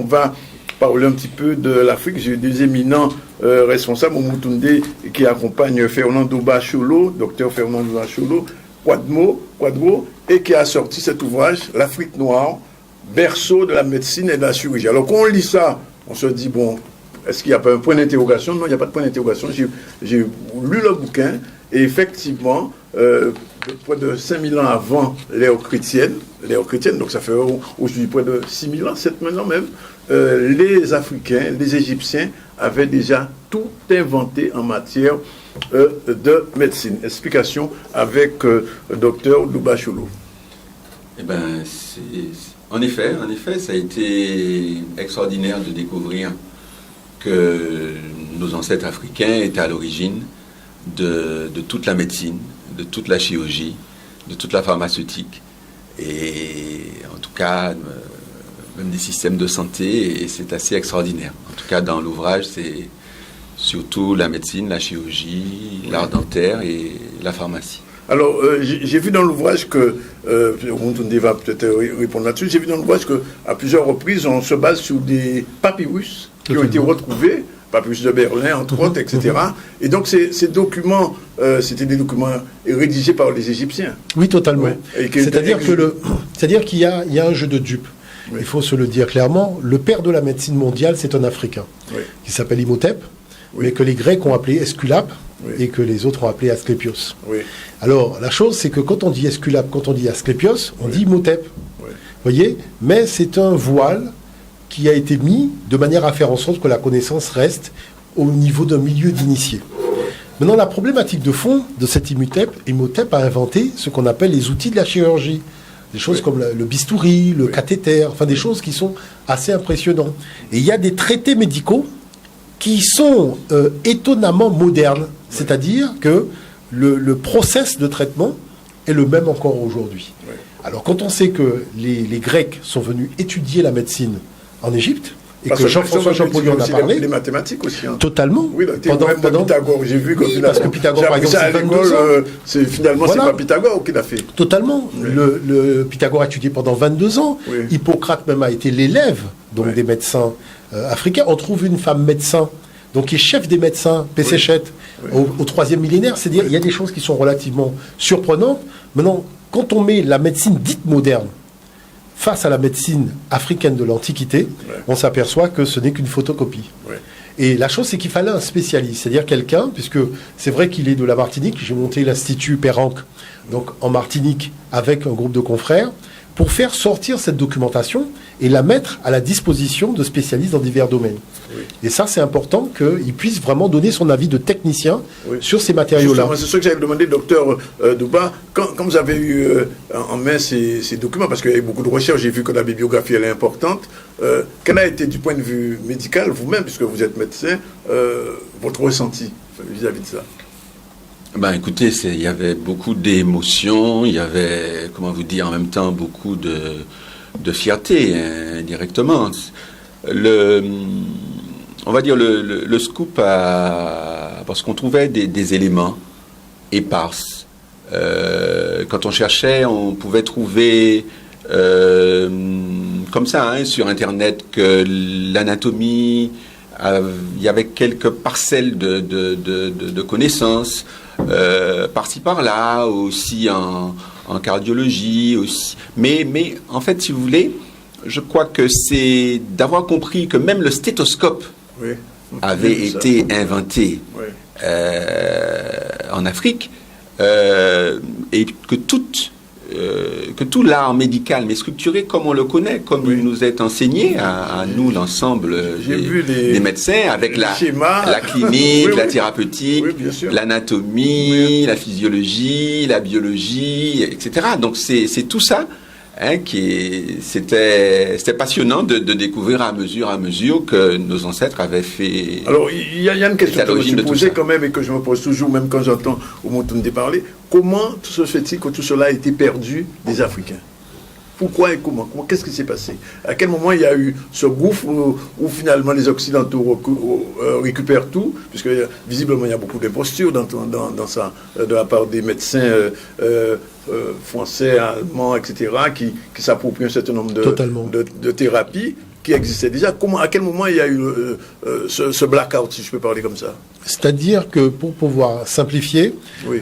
on va parler un petit peu de l'Afrique. J'ai eu des éminents responsables, Moumountounde, qui accompagne Fernando Bacholo, docteur Fernando Bacholo, Quadro, et qui a sorti cet ouvrage, L'Afrique noire, berceau de la médecine et de la chirurgie. Alors quand on lit ça, on se dit, bon, est-ce qu'il n'y a pas un point d'interrogation? Non, il n'y a pas de point d'interrogation. J'ai lu le bouquin, et effectivement, près de 5000 ans avant l'ère chrétienne, donc ça fait aujourd'hui près de 6000 ans, 7000 ans même, les Africains, les Égyptiens avaient déjà tout inventé en matière de médecine. Explication avec docteur Loubacholo. Eh bien, en effet, ça a été extraordinaire de découvrir que nos ancêtres africains étaient à l'origine de toute la médecine, de toute la chirurgie, de toute la pharmaceutique, et en tout cas, même des systèmes de santé, et c'est assez extraordinaire. En tout cas, dans l'ouvrage, c'est surtout la médecine, la chirurgie, l'art dentaire et la pharmacie. Alors, j'ai vu dans l'ouvrage que, on va peut-être répondre là-dessus, j'ai vu dans l'ouvrage qu'à plusieurs reprises, on se base sur des papyrus qui ont été retrouvés, papyrus de Berlin, entre autres, etc. Et donc, ces documents, c'était des documents rédigés par les Égyptiens. Oui, totalement. Ouais. C'est-à-dire qu'il y a un jeu de dupes. Oui. Il faut se le dire clairement. Le père de la médecine mondiale, c'est un Africain, qui s'appelle Imhotep, mais que les Grecs ont appelé Esculape, et que les autres ont appelé Asclépios. Oui. Alors, la chose, c'est que quand on dit Esculape, quand on dit Asclépios, on dit Imhotep. Vous voyez? Mais c'est un voile qui a été mis de manière à faire en sorte que la connaissance reste au niveau d'un milieu d'initiés. Maintenant, la problématique de fond de cet Imhotep a inventé ce qu'on appelle les outils de la chirurgie. Des choses comme le bistouri, le cathéter, enfin des choses qui sont assez impressionnantes. Et il y a des traités médicaux qui sont étonnamment modernes. C'est-à-dire que le process de traitement est le même encore aujourd'hui. Alors quand on sait que les Grecs sont venus étudier la médecine en Égypte, et que Jean-François Champollion en a parlé. Les mathématiques aussi. Hein. Totalement. Oui, pendant Pythagore, j'ai vu que parce que Pythagore, par exemple, à l'école, finalement, c'est pas Pythagore qui l'a fait. Totalement. Oui. Le Pythagore a étudié pendant 22 ans. Oui. Hippocrate même a été l'élève des médecins africains. On trouve une femme médecin, donc qui est chef des médecins, Pécéchette, au 3e millénaire. C'est-à-dire il y a des choses qui sont relativement surprenantes. Maintenant, quand on met la médecine dite moderne face à la médecine africaine de l'Antiquité, on s'aperçoit que ce n'est qu'une photocopie. Et la chose, c'est qu'il fallait un spécialiste, c'est-à-dire quelqu'un, puisque c'est vrai qu'il est de la Martinique, j'ai monté l'Institut Péranque, donc en Martinique, avec un groupe de confrères, pour faire sortir cette documentation et la mettre à la disposition de spécialistes dans divers domaines. Et ça, c'est important qu'il puisse vraiment donner son avis de technicien sur ces matériaux-là. C'est ce que j'avais demandé, docteur Douba, quand vous avez eu en main ces documents, parce qu'il y a eu beaucoup de recherches, j'ai vu que la bibliographie, elle est importante, quel a été, du point de vue médical, vous-même, puisque vous êtes médecin, votre ressenti vis-à-vis de ça? Ben, écoutez, il y avait beaucoup d'émotions, il y avait, comment vous dire, en même temps, beaucoup de fierté, indirectement. On va dire le scoop, parce qu'on trouvait des éléments éparses. Quand on cherchait, on pouvait trouver, comme ça, sur Internet, que l'anatomie, il y avait quelques parcelles de connaissances, par-ci par-là, aussi en cardiologie, aussi. Mais en fait, si vous voulez, je crois que c'est d'avoir compris que même le stéthoscope avait été inventé en Afrique, et que tout l'art médical, mais structuré comme on le connaît, comme il nous est enseigné à nous, l'ensemble des médecins, avec la clinique, la thérapeutique, l'anatomie, la physiologie, la biologie, etc. Donc c'est tout ça. C'était passionnant de découvrir à mesure que nos ancêtres avaient fait. Alors, il y a une question que je me suis posée quand même et que je me pose toujours, même quand j'entends Oumoutounde parler. Comment se fait-il que tout cela a été perdu des Africains? Pourquoi et comment? Qu'est-ce qui s'est passé? À quel moment il y a eu ce gouffre où finalement les Occidentaux récupèrent tout? Puisque visiblement il y a beaucoup d'imposture dans ça, de la part des médecins français, allemands, etc., qui s'approprient un certain nombre de thérapies. qui existait déjà. À quel moment il y a eu ce blackout, si je peux parler comme ça? C'est-à-dire que, pour pouvoir simplifier, Oui.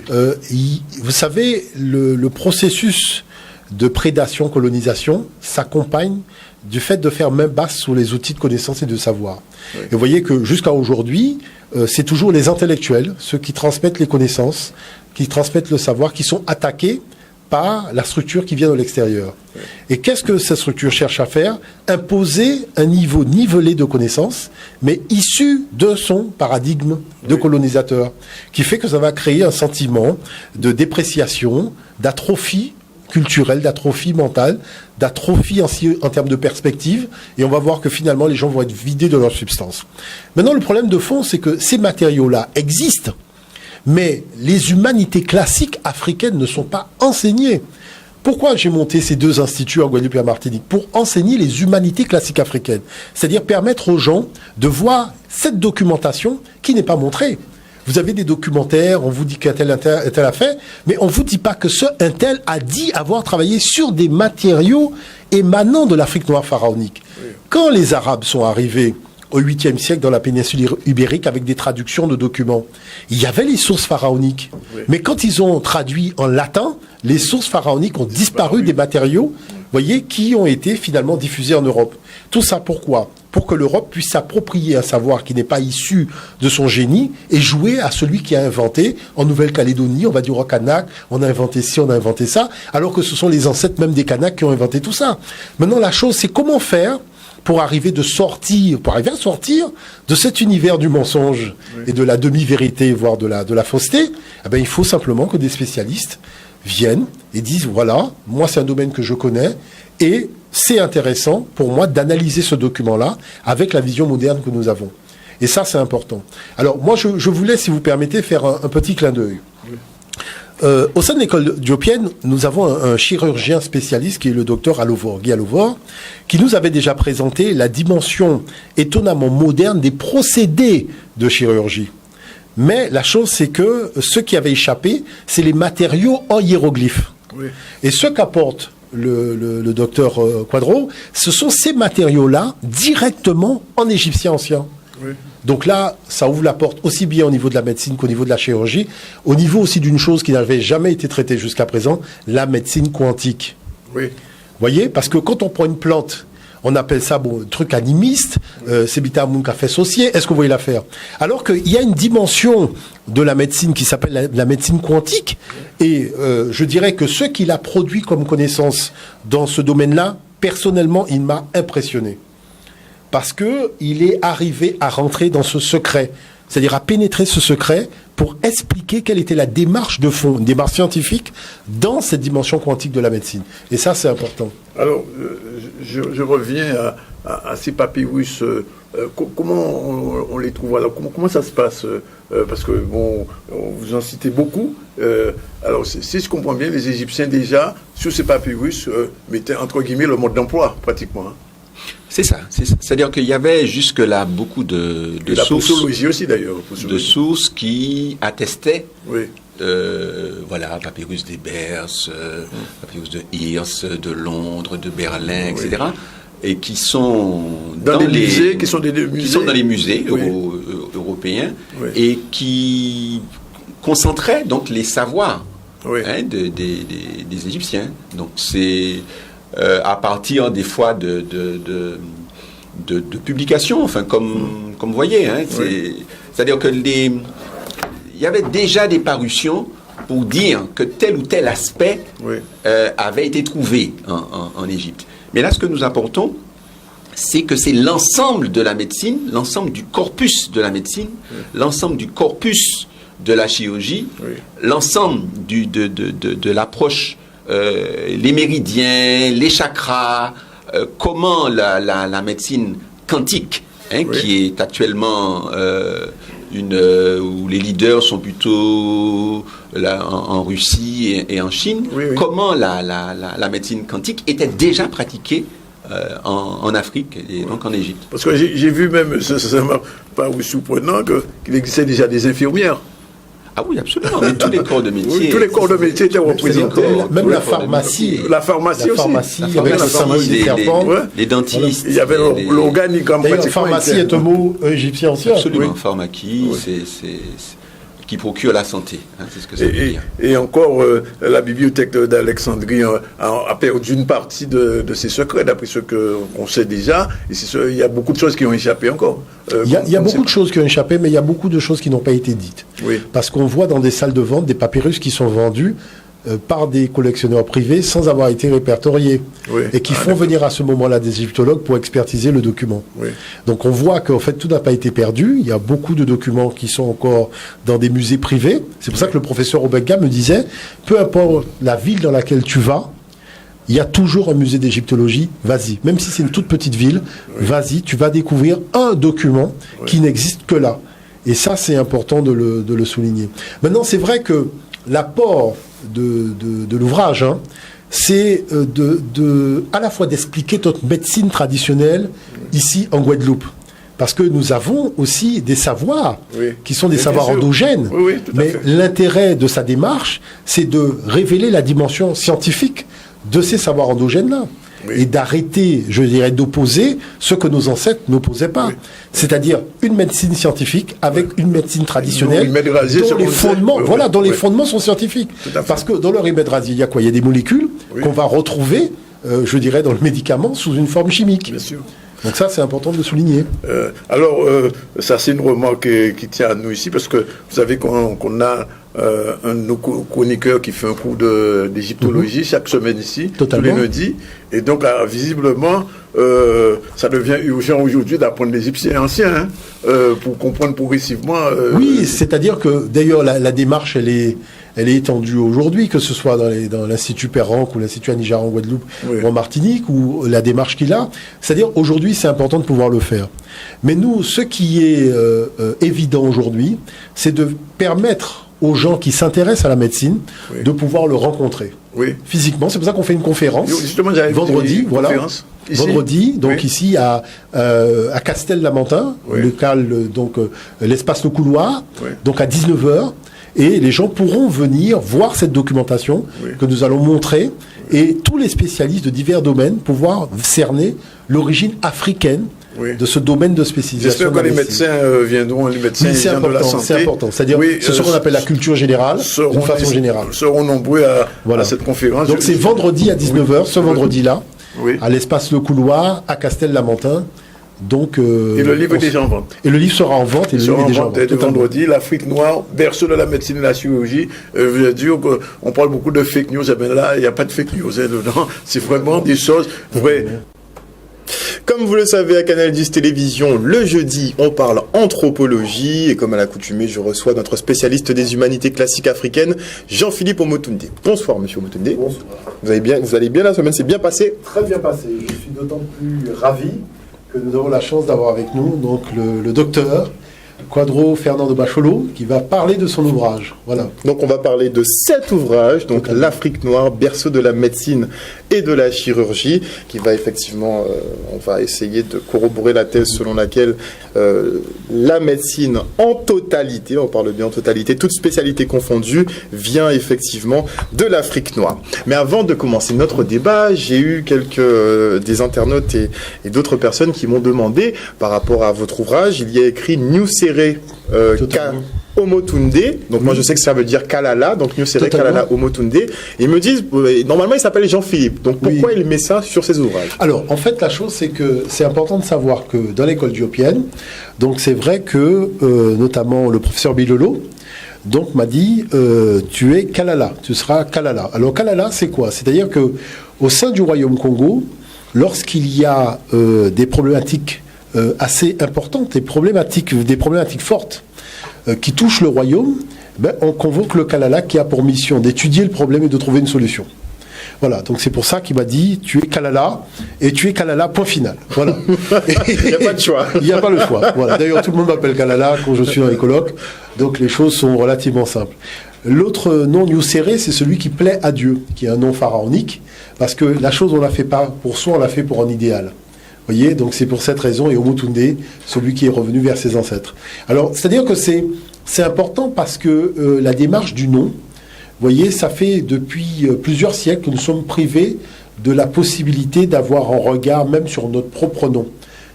vous savez, le processus de prédation, colonisation s'accompagne du fait de faire main basse sur les outils de connaissance et de savoir. Oui. Et vous voyez que jusqu'à aujourd'hui, c'est toujours les intellectuels, ceux qui transmettent les connaissances, qui transmettent le savoir, qui sont attaqués par la structure qui vient de l'extérieur. Oui. Et qu'est-ce que cette structure cherche à faire? Imposer un niveau nivelé de connaissances, mais issu de son paradigme de colonisateur, qui fait que ça va créer un sentiment de dépréciation, d'atrophie culturelle, d'atrophie mentale, d'atrophie en termes de perspective, et on va voir que finalement les gens vont être vidés de leur substance. Maintenant, le problème de fond, c'est que ces matériaux-là existent, mais les humanités classiques africaines ne sont pas enseignées. Pourquoi j'ai monté ces deux instituts en Guadeloupe et en Martinique? Pour enseigner les humanités classiques africaines, c'est-à-dire permettre aux gens de voir cette documentation qui n'est pas montrée. Vous avez des documentaires, on vous dit qu'un tel a fait, mais on ne vous dit pas que ce un tel a dit avoir travaillé sur des matériaux émanant de l'Afrique noire pharaonique. Oui. Quand les Arabes sont arrivés au 8e siècle dans la péninsule ibérique avec des traductions de documents, il y avait les sources pharaoniques. Oui. Mais quand ils ont traduit en latin, les sources pharaoniques ont disparu des matériaux, voyez, qui ont été finalement diffusés en Europe. Tout ça pourquoi? Pour que l'Europe puisse s'approprier un savoir qui n'est pas issu de son génie et jouer à celui qui a inventé. En Nouvelle-Calédonie, on va dire au Kanak, on a inventé ci, on a inventé ça, alors que ce sont les ancêtres même des Kanaks qui ont inventé tout ça. Maintenant, la chose, c'est comment faire pour arriver à sortir de cet univers du mensonge et de la demi-vérité, voire de la fausseté. Eh bien, il faut simplement que des spécialistes viennent et disent, voilà, moi c'est un domaine que je connais et c'est intéressant pour moi d'analyser ce document-là avec la vision moderne que nous avons. Et ça, c'est important. Alors, moi, je voulais, si vous permettez, faire un petit clin d'œil. Au sein de l'école dioppienne, nous avons un chirurgien spécialiste qui est le docteur Guy Allovor, qui nous avait déjà présenté la dimension étonnamment moderne des procédés de chirurgie. Mais la chose, c'est que ce qui avait échappé, c'est les matériaux en hiéroglyphes. Oui. Et ce qu'apporte le docteur Quadro, ce sont ces matériaux-là directement en égyptien ancien. Oui. Donc là, ça ouvre la porte aussi bien au niveau de la médecine qu'au niveau de la chirurgie, au niveau aussi d'une chose qui n'avait jamais été traitée jusqu'à présent, la médecine quantique. Oui. Vous voyez, parce que quand on prend une plante, on appelle ça truc animiste, c'est Bitamoun café associé, est-ce que vous voyez l'affaire? Alors qu'il y a une dimension de la médecine qui s'appelle la médecine quantique, et je dirais que ce qu'il a produit comme connaissance dans ce domaine-là, personnellement, il m'a impressionné. Parce qu'il est arrivé à rentrer dans ce secret, c'est-à-dire à pénétrer ce secret pour expliquer quelle était la démarche de fond, une démarche scientifique dans cette dimension quantique de la médecine. Et ça, c'est important. Alors, je reviens à ces papyrus. Comment on les trouve? Alors, comment ça se passe? Parce que, bon, vous en citez beaucoup. Alors, si je comprends bien, les Égyptiens, déjà, sur ces papyrus, mettaient, entre guillemets, le mode d'emploi, pratiquement. Hein. C'est ça. C'est-à-dire qu'il y avait jusque-là beaucoup de sources. La posologie aussi, d'ailleurs. De sources qui attestaient. Oui. Voilà, papyrus d'Ebers, papyrus de Hirsch, de Londres, de Berlin, etc. Oui. Et qui sont dans les musées, qui sont dans les musées européens, oui. Et qui concentraient donc les savoirs des Égyptiens. Donc c'est à partir des fois de publications, enfin comme vous voyez, hein, c'est-à-dire que il y avait déjà des parutions pour dire que tel ou tel aspect avait été trouvé en Égypte. Mais là, ce que nous apportons, c'est que c'est l'ensemble de la médecine, l'ensemble du corpus de la médecine, l'ensemble du corpus de la chirurgie, l'ensemble de l'approche, les méridiens, les chakras, comment la médecine quantique, qui est actuellement où les leaders sont plutôt là, en Russie et en Chine, comment la médecine quantique était déjà pratiquée en Afrique et donc en Égypte. Parce que j'ai vu même, ça m'a paru surprenant, qu'il existait déjà des infirmières. Ah oui, absolument. Mais tous les corps de métier. Oui, tous les corps de métier étaient représentés. Même la pharmacie. La pharmacie aussi. Il y avait le symbole des serpents. Les dentistes. Il y avait l'organigramme. D'ailleurs, pharmacie est un mot égyptien ancien. Absolument. Pharmacie, c'est qui procure la santé. C'est ce que ça veut dire. Et encore, la bibliothèque d'Alexandrie a perdu une partie de ses secrets, d'après ce qu'on sait déjà. Et il y a beaucoup de choses qui ont échappé encore. Il y a beaucoup de choses qui ont échappé, mais il y a beaucoup de choses qui n'ont pas été dites. Oui. Parce qu'on voit dans des salles de vente des papyrus qui sont vendus par des collectionneurs privés sans avoir été répertoriés, et qui font venir à ce moment-là des égyptologues pour expertiser le document. Oui. Donc on voit qu'en fait tout n'a pas été perdu, il y a beaucoup de documents qui sont encore dans des musées privés. C'est pour ça que le professeur Obegga me disait, peu importe la ville dans laquelle tu vas, il y a toujours un musée d'égyptologie, vas-y. Même si c'est une toute petite ville, vas-y, tu vas découvrir un document qui n'existe que là. Et ça, c'est important de le souligner. Maintenant, c'est vrai que l'apport de l'ouvrage, c'est à la fois d'expliquer notre médecine traditionnelle ici en Guadeloupe. Parce que nous avons aussi des savoirs qui sont des savoirs endogènes. Mais l'intérêt de sa démarche, c'est de révéler la dimension scientifique de ces savoirs endogènes-là. Et d'arrêter, je dirais, d'opposer ce que nos ancêtres n'opposaient pas. C'est-à-dire une médecine scientifique avec une médecine traditionnelle dont les fondements, dont les fondements sont scientifiques. Parce que dans le remède rasier, il y a quoi? Il y a des molécules qu'on va retrouver, je dirais, dans le médicament sous une forme chimique. Bien sûr. Donc ça, c'est important de le souligner. Alors, ça, c'est une remarque qui tient à nous ici, parce que vous savez qu'on a un de nos chroniqueurs qui fait un cours d'égyptologie chaque semaine ici, Totalement. tous les lundis. Et donc, visiblement, ça devient urgent aujourd'hui d'apprendre l'égyptien ancien, pour comprendre progressivement... oui, c'est-à-dire que, d'ailleurs, la démarche, elle est étendue aujourd'hui, que ce soit dans l'Institut Perranque ou l'Institut Anijara en Guadeloupe ou en Martinique, ou la démarche qu'il a. C'est-à-dire, aujourd'hui, c'est important de pouvoir le faire. Mais nous, ce qui est évident aujourd'hui, c'est de permettre aux gens qui s'intéressent à la médecine de pouvoir le rencontrer physiquement. C'est pour ça qu'on fait une conférence vendredi, vendredi, donc ici à Castel-Lamentin, l'espace Le Couloir, donc à 19h. Et les gens pourront venir voir cette documentation que nous allons montrer, et tous les spécialistes de divers domaines pouvoir cerner l'origine africaine de ce domaine de spécialisation. J'espère que les médecins viendront, les médecins de la santé. C'est important. C'est-à-dire, c'est ce qu'on appelle la culture générale, d'une façon générale. Seront nombreux à cette conférence. Donc c'est vendredi à 19h, ce vendredi-là, à l'espace Le Couloir, à Castel-Lamentin. Donc, et le livre est déjà en vente. Et le livre sera en vente. Et le livre est déjà en vente. Vendredi, l'Afrique noire, berceau de la médecine et de la chirurgie. Je veux dire qu'on parle beaucoup de fake news. Et bien là, il n'y a pas de fake news dedans. C'est vraiment des choses vraies. Comme vous le savez, à Canal 10 Télévision, le jeudi, on parle anthropologie. Et comme à l'accoutumée, je reçois notre spécialiste des humanités classiques africaines, Jean-Philippe Omotunde. Bonsoir, monsieur Omotunde. Bonsoir. Vous allez bien, la semaine s'est bien passée? Très bien passée. Je suis d'autant plus ravi que nous avons la chance d'avoir avec nous donc le docteur Quadro Fernando Bacholo, qui va parler de son ouvrage. Voilà. Donc on va parler de cet ouvrage, donc l'Afrique noire, berceau de la médecine et de la chirurgie, qui va effectivement, on va essayer de corroborer la thèse selon laquelle la médecine en totalité, on parle bien en totalité, toute spécialité confondue, vient effectivement de l'Afrique noire. Mais avant de commencer notre débat, j'ai eu des internautes et d'autres personnes qui m'ont demandé, par rapport à votre ouvrage, il y a écrit New Seré Omotunde, donc moi je sais que ça veut dire Kalala, donc New Seré Kalala Omotunde. Et ils me disent, normalement il s'appelle Jean-Philippe, donc pourquoi il met ça sur ses ouvrages? Alors en fait la chose c'est que c'est important de savoir que dans l'école dioppienne, donc c'est vrai que notamment le professeur Bilolo donc m'a dit tu es Kalala, tu seras Kalala. Alors Kalala c'est quoi? C'est-à-dire que au sein du royaume Congo, lorsqu'il y a des problématiques assez importantes, des problématiques fortes qui touchent le royaume, on convoque le Kalala qui a pour mission d'étudier le problème et de trouver une solution. Voilà, donc c'est pour ça qu'il m'a dit tu es Kalala et tu es Kalala, point final. Voilà. Il n'y a pas de choix. Il n'y a pas le choix. Voilà. D'ailleurs, tout le monde m'appelle Kalala quand je suis dans les colloques, donc les choses sont relativement simples. L'autre nom New Seré, c'est celui qui plaît à Dieu, qui est un nom pharaonique, parce que la chose on la fait pas pour soi, on la fait pour un idéal. Vous voyez, donc c'est pour cette raison, et Omotunde, celui qui est revenu vers ses ancêtres. Alors, c'est-à-dire que c'est c'est important parce que la démarche du nom, vous voyez, ça fait depuis plusieurs siècles que nous sommes privés de la possibilité d'avoir un regard même sur notre propre nom,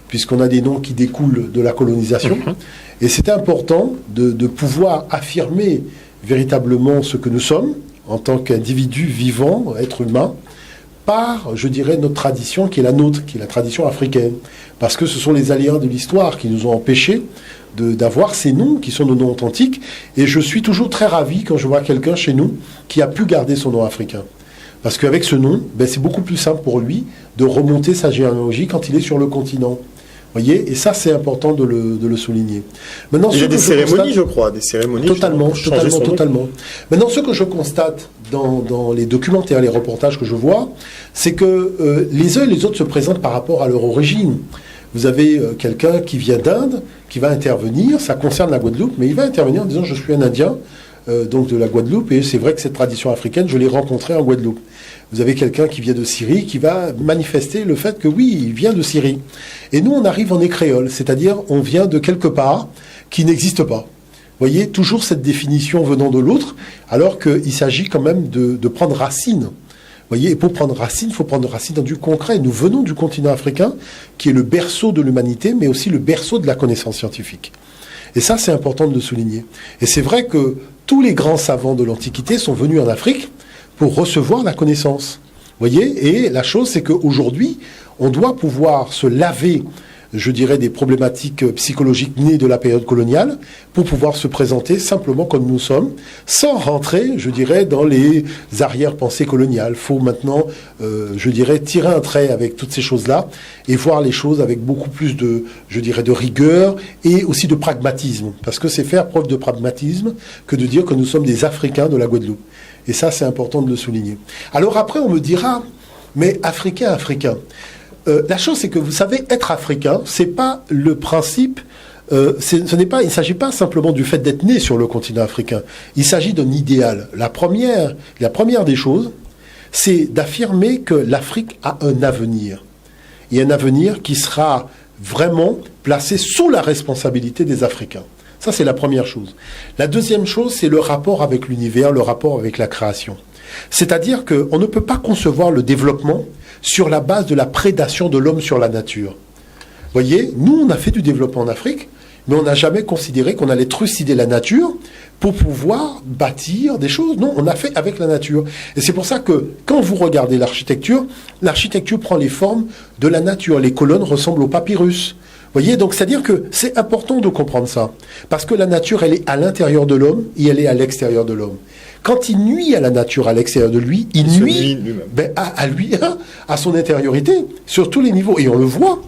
puisqu'on a des noms qui découlent de la colonisation. Et c'est important de pouvoir affirmer véritablement ce que nous sommes en tant qu'individus vivants, êtres humains, par, je dirais, notre tradition qui est la nôtre, qui est la tradition africaine. Parce que ce sont les aléas de l'histoire qui nous ont empêchés d'avoir ces noms qui sont nos noms authentiques. Et je suis toujours très ravi quand je vois quelqu'un chez nous qui a pu garder son nom africain. Parce qu'avec ce nom, c'est beaucoup plus simple pour lui de remonter sa généalogie quand il est sur le continent. Voyez, et ça c'est important de le souligner. Maintenant, il y a des cérémonies, je crois, des cérémonies. Totalement. Maintenant, ce que je constate dans les documentaires, les reportages que je vois, c'est que les uns et les autres se présentent par rapport à leur origine. Vous avez quelqu'un qui vient d'Inde, qui va intervenir, ça concerne la Guadeloupe, mais il va intervenir en disant je suis un Indien, donc de la Guadeloupe, et c'est vrai que cette tradition africaine, je l'ai rencontrée en Guadeloupe. Vous avez quelqu'un qui vient de Syrie qui va manifester le fait que oui, il vient de Syrie. Et nous, on arrive en créole, c'est-à-dire on vient de quelque part qui n'existe pas. Vous voyez, toujours cette définition venant de l'autre, alors qu'il s'agit quand même de prendre racine. Vous voyez, et pour prendre racine, il faut prendre racine dans du concret. Nous venons du continent africain, qui est le berceau de l'humanité, mais aussi le berceau de la connaissance scientifique. Et ça, c'est important de le souligner. Et c'est vrai que tous les grands savants de l'Antiquité sont venus en Afrique pour recevoir la connaissance. Vous voyez, et la chose, c'est qu'aujourd'hui, on doit pouvoir se laver, je dirais, des problématiques psychologiques nées de la période coloniale pour pouvoir se présenter simplement comme nous sommes, sans rentrer, je dirais, dans les arrière-pensées coloniales. Il faut maintenant, je dirais, tirer un trait avec toutes ces choses-là et voir les choses avec beaucoup plus de, je dirais, de rigueur et aussi de pragmatisme. Parce que c'est faire preuve de pragmatisme que de dire que nous sommes des Africains de la Guadeloupe. Et ça, c'est important de le souligner. Alors après, on me dira, mais Africain. La chose, c'est que vous savez, être Africain, c'est pas le principe. Il ne s'agit pas simplement du fait d'être né sur le continent africain. Il s'agit d'un idéal. La première des choses, c'est d'affirmer que l'Afrique a un avenir. Et un avenir qui sera vraiment placé sous la responsabilité des Africains. Ça, c'est la première chose. La deuxième chose, c'est le rapport avec l'univers, le rapport avec la création. C'est-à-dire qu'on ne peut pas concevoir le développement sur la base de la prédation de l'homme sur la nature. Vous voyez, nous, on a fait du développement en Afrique, mais on n'a jamais considéré qu'on allait trucider la nature pour pouvoir bâtir des choses. Non, on a fait avec la nature. Et c'est pour ça que, quand vous regardez l'architecture prend les formes de la nature. Les colonnes ressemblent au papyrus. Vous voyez, donc c'est-à-dire que c'est important de comprendre ça. Parce que la nature, elle est à l'intérieur de l'homme et elle est à l'extérieur de l'homme. Quand il nuit à la nature à l'extérieur de lui, il nuit à lui, à son intériorité, sur tous les niveaux. Et on le voit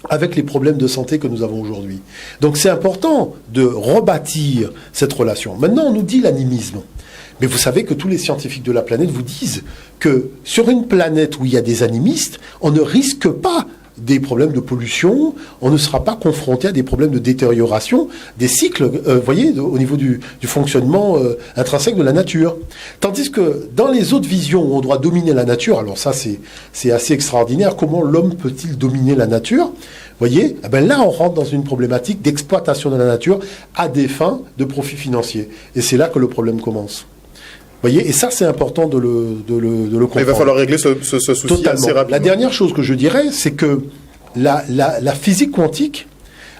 avec les problèmes de santé que nous avons aujourd'hui. Donc c'est important de rebâtir cette relation. Maintenant, on nous dit l'animisme. Mais vous savez que tous les scientifiques de la planète vous disent que sur une planète où il y a des animistes, on ne risque pas des problèmes de pollution, on ne sera pas confronté à des problèmes de détérioration des cycles, voyez, au niveau du fonctionnement intrinsèque de la nature. Tandis que dans les autres visions où on doit dominer la nature, alors ça c'est assez extraordinaire, comment l'homme peut-il dominer la nature ? Voyez, eh ben là on rentre dans une problématique d'exploitation de la nature à des fins de profit financier. Et c'est là que le problème commence. Voyez, et ça, c'est important de le comprendre. Il va falloir régler ce souci totalement. Assez rapidement. La dernière chose que je dirais, c'est que la physique quantique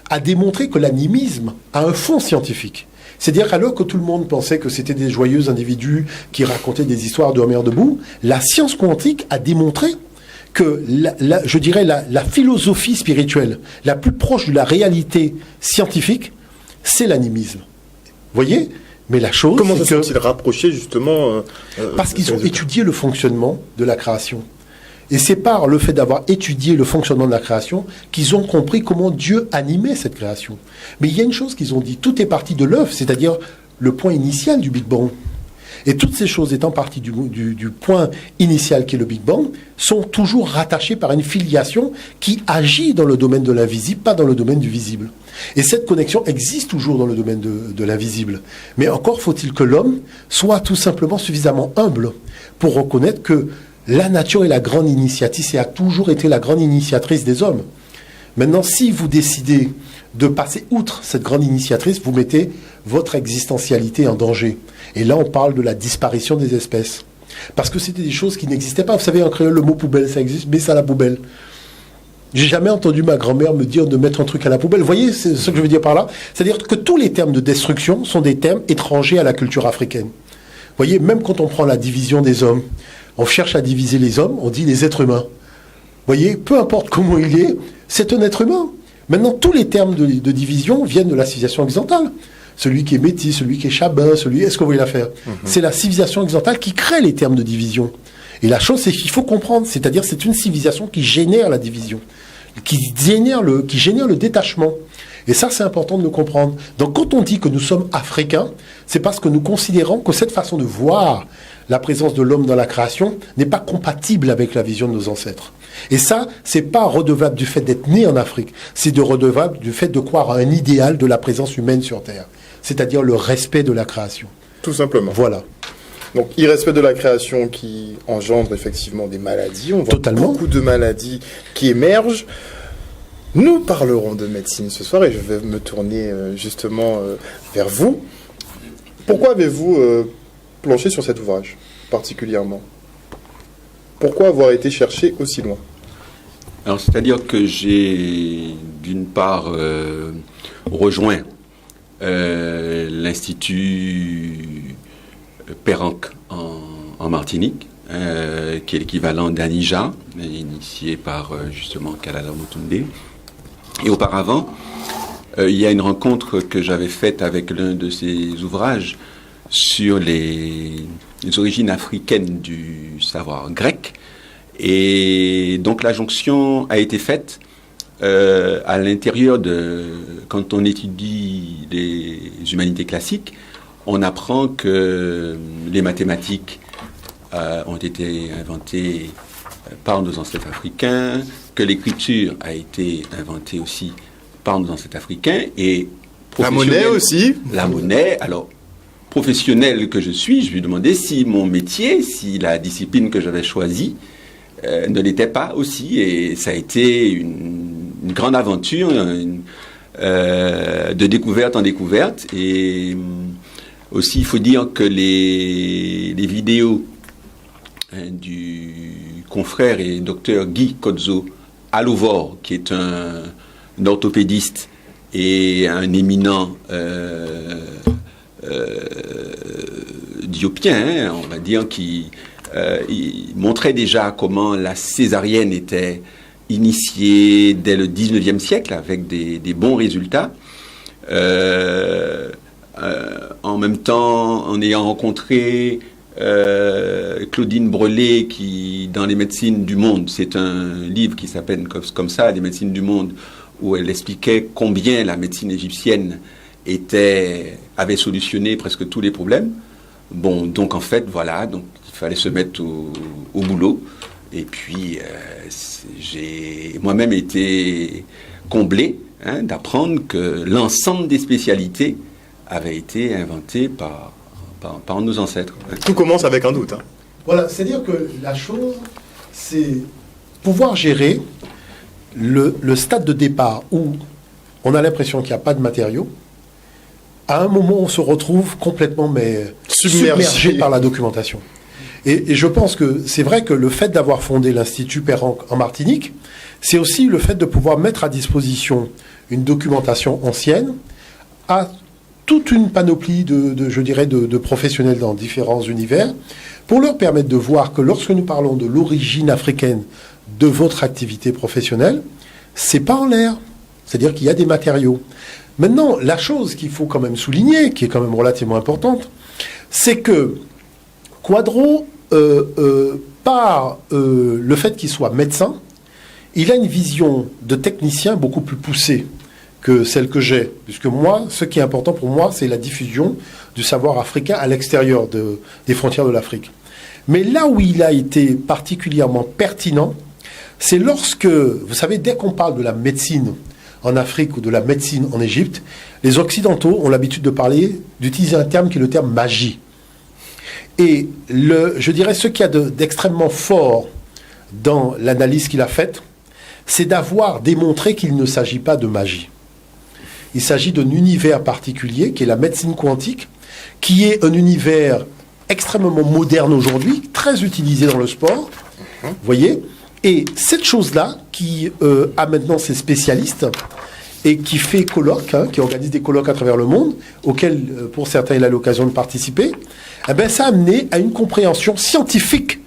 a démontré que l'animisme a un fond scientifique. C'est-à-dire, alors que tout le monde pensait que c'était des joyeux individus qui racontaient des histoires de Homère debout, la science quantique a démontré que, je dirais, la philosophie spirituelle la plus proche de la réalité scientifique, c'est l'animisme. Voyez ? Mais la chose, comment se sont-ils rapprochés justement parce qu'ils ont étudié le fonctionnement de la création. Et c'est par le fait d'avoir étudié le fonctionnement de la création qu'ils ont compris comment Dieu animait cette création. Mais il y a une chose qu'ils ont dit, tout est parti de l'œuf, c'est-à-dire le point initial du Big Bang. Et toutes ces choses étant parties du point initial qui est le Big Bang, sont toujours rattachées par une filiation qui agit dans le domaine de l'invisible, pas dans le domaine du visible. Et cette connexion existe toujours dans le domaine de l'invisible. Mais encore faut-il que l'homme soit tout simplement suffisamment humble pour reconnaître que la nature est la grande initiatrice et a toujours été la grande initiatrice des hommes. Maintenant, si vous décidez de passer outre cette grande initiatrice, vous mettez votre existentialité en danger. Et là, on parle de la disparition des espèces. Parce que c'était des choses qui n'existaient pas. Vous savez, en créole, le mot poubelle, ça existe, mais ça à la poubelle. J'ai jamais entendu ma grand-mère me dire de mettre un truc à la poubelle. Vous voyez, c'est ce que je veux dire par là. C'est-à-dire que tous les termes de destruction sont des termes étrangers à la culture africaine. Vous voyez, même quand on prend la division des hommes, on cherche à diviser les hommes, on dit les êtres humains. Vous voyez, peu importe comment il est, c'est un être humain. Maintenant, tous les termes de division viennent de la civilisation horizontale. Celui qui est métis, celui qui est chabin, est-ce que vous voyez l'affaire? C'est la civilisation horizontale qui crée les termes de division. Et la chose, c'est qu'il faut comprendre, c'est-à-dire c'est une civilisation qui génère la division, qui génère le détachement. Et ça, c'est important de le comprendre. Donc, quand on dit que nous sommes africains, c'est parce que nous considérons que cette façon de voir la présence de l'homme dans la création n'est pas compatible avec la vision de nos ancêtres. Et ça, c'est pas redevable du fait d'être né en Afrique, c'est redevable du fait de croire à un idéal de la présence humaine sur Terre, c'est-à-dire le respect de la création. Tout simplement. Voilà. Donc, irrespect de la création qui engendre effectivement des maladies. On voit beaucoup de maladies qui émergent. Nous parlerons de médecine ce soir et je vais me tourner justement vers vous. Pourquoi avez-vous planché sur cet ouvrage particulièrement? Pourquoi avoir été cherché aussi loin? Alors, c'est-à-dire que j'ai, d'une part, rejoint l'Institut Perrenc en Martinique, qui est l'équivalent d'ANIJA, initié par justement Kalala Omotunde. Et auparavant, il y a une rencontre que j'avais faite avec l'un de ses ouvrages sur les origines africaines du savoir grec. Et donc la jonction a été faite à l'intérieur de... Quand on étudie les humanités classiques, on apprend que les mathématiques ont été inventées par nos ancêtres africains, que l'écriture a été inventée aussi par nos ancêtres africains, et la monnaie aussi. La monnaie, alors, professionnel que je suis, je lui demandais si mon métier, si la discipline que j'avais choisie ne l'était pas aussi, et ça a été une grande aventure, de découverte en découverte, et aussi il faut dire que les vidéos du confrère et docteur Guy Kodzo Alovor, qui est un orthopédiste et un éminent diopien, on va dire, qui il montrait déjà comment la césarienne était initiée dès le 19e siècle avec des bons résultats. En même temps, en ayant rencontré Claudine Brelet, qui, dans les médecines du monde, c'est un livre qui s'appelle comme ça, les médecines du monde, où elle expliquait combien la médecine égyptienne avait solutionné presque tous les problèmes. Bon, donc en fait, voilà, donc il fallait se mettre au boulot. Et puis, j'ai moi-même été comblé d'apprendre que l'ensemble des spécialités avaient été inventées par nos ancêtres. Tout commence avec un doute. Voilà, c'est-à-dire que la chose, c'est pouvoir gérer le stade de départ où on a l'impression qu'il n'y a pas de matériaux. À un moment, on se retrouve complètement submergé par la documentation. Et je pense que c'est vrai que le fait d'avoir fondé l'Institut Perrenc en Martinique, c'est aussi le fait de pouvoir mettre à disposition une documentation ancienne à toute une panoplie de professionnels dans différents univers, pour leur permettre de voir que lorsque nous parlons de l'origine africaine de votre activité professionnelle, c'est pas en l'air. C'est-à-dire qu'il y a des matériaux. Maintenant, la chose qu'il faut quand même souligner, qui est quand même relativement importante, c'est que Quadro, par le fait qu'il soit médecin, il a une vision de technicien beaucoup plus poussée que celle que j'ai. Puisque moi, ce qui est important pour moi, c'est la diffusion du savoir africain à l'extérieur des frontières de l'Afrique. Mais là où il a été particulièrement pertinent, c'est lorsque, vous savez, dès qu'on parle de la médecine en Afrique ou de la médecine en Égypte, les Occidentaux ont l'habitude d'utiliser un terme qui est le terme magie. Et je dirais ce qu'il y a d'extrêmement fort dans l'analyse qu'il a faite, c'est d'avoir démontré qu'il ne s'agit pas de magie. Il s'agit d'un univers particulier qui est la médecine quantique, qui est un univers extrêmement moderne aujourd'hui, très utilisé dans le sport, vous voyez. Et cette chose-là, qui a maintenant ses spécialistes, et qui fait colloques, qui organise des colloques à travers le monde, auxquels, pour certains, il a l'occasion de participer, eh ben, ça a amené à une compréhension scientifique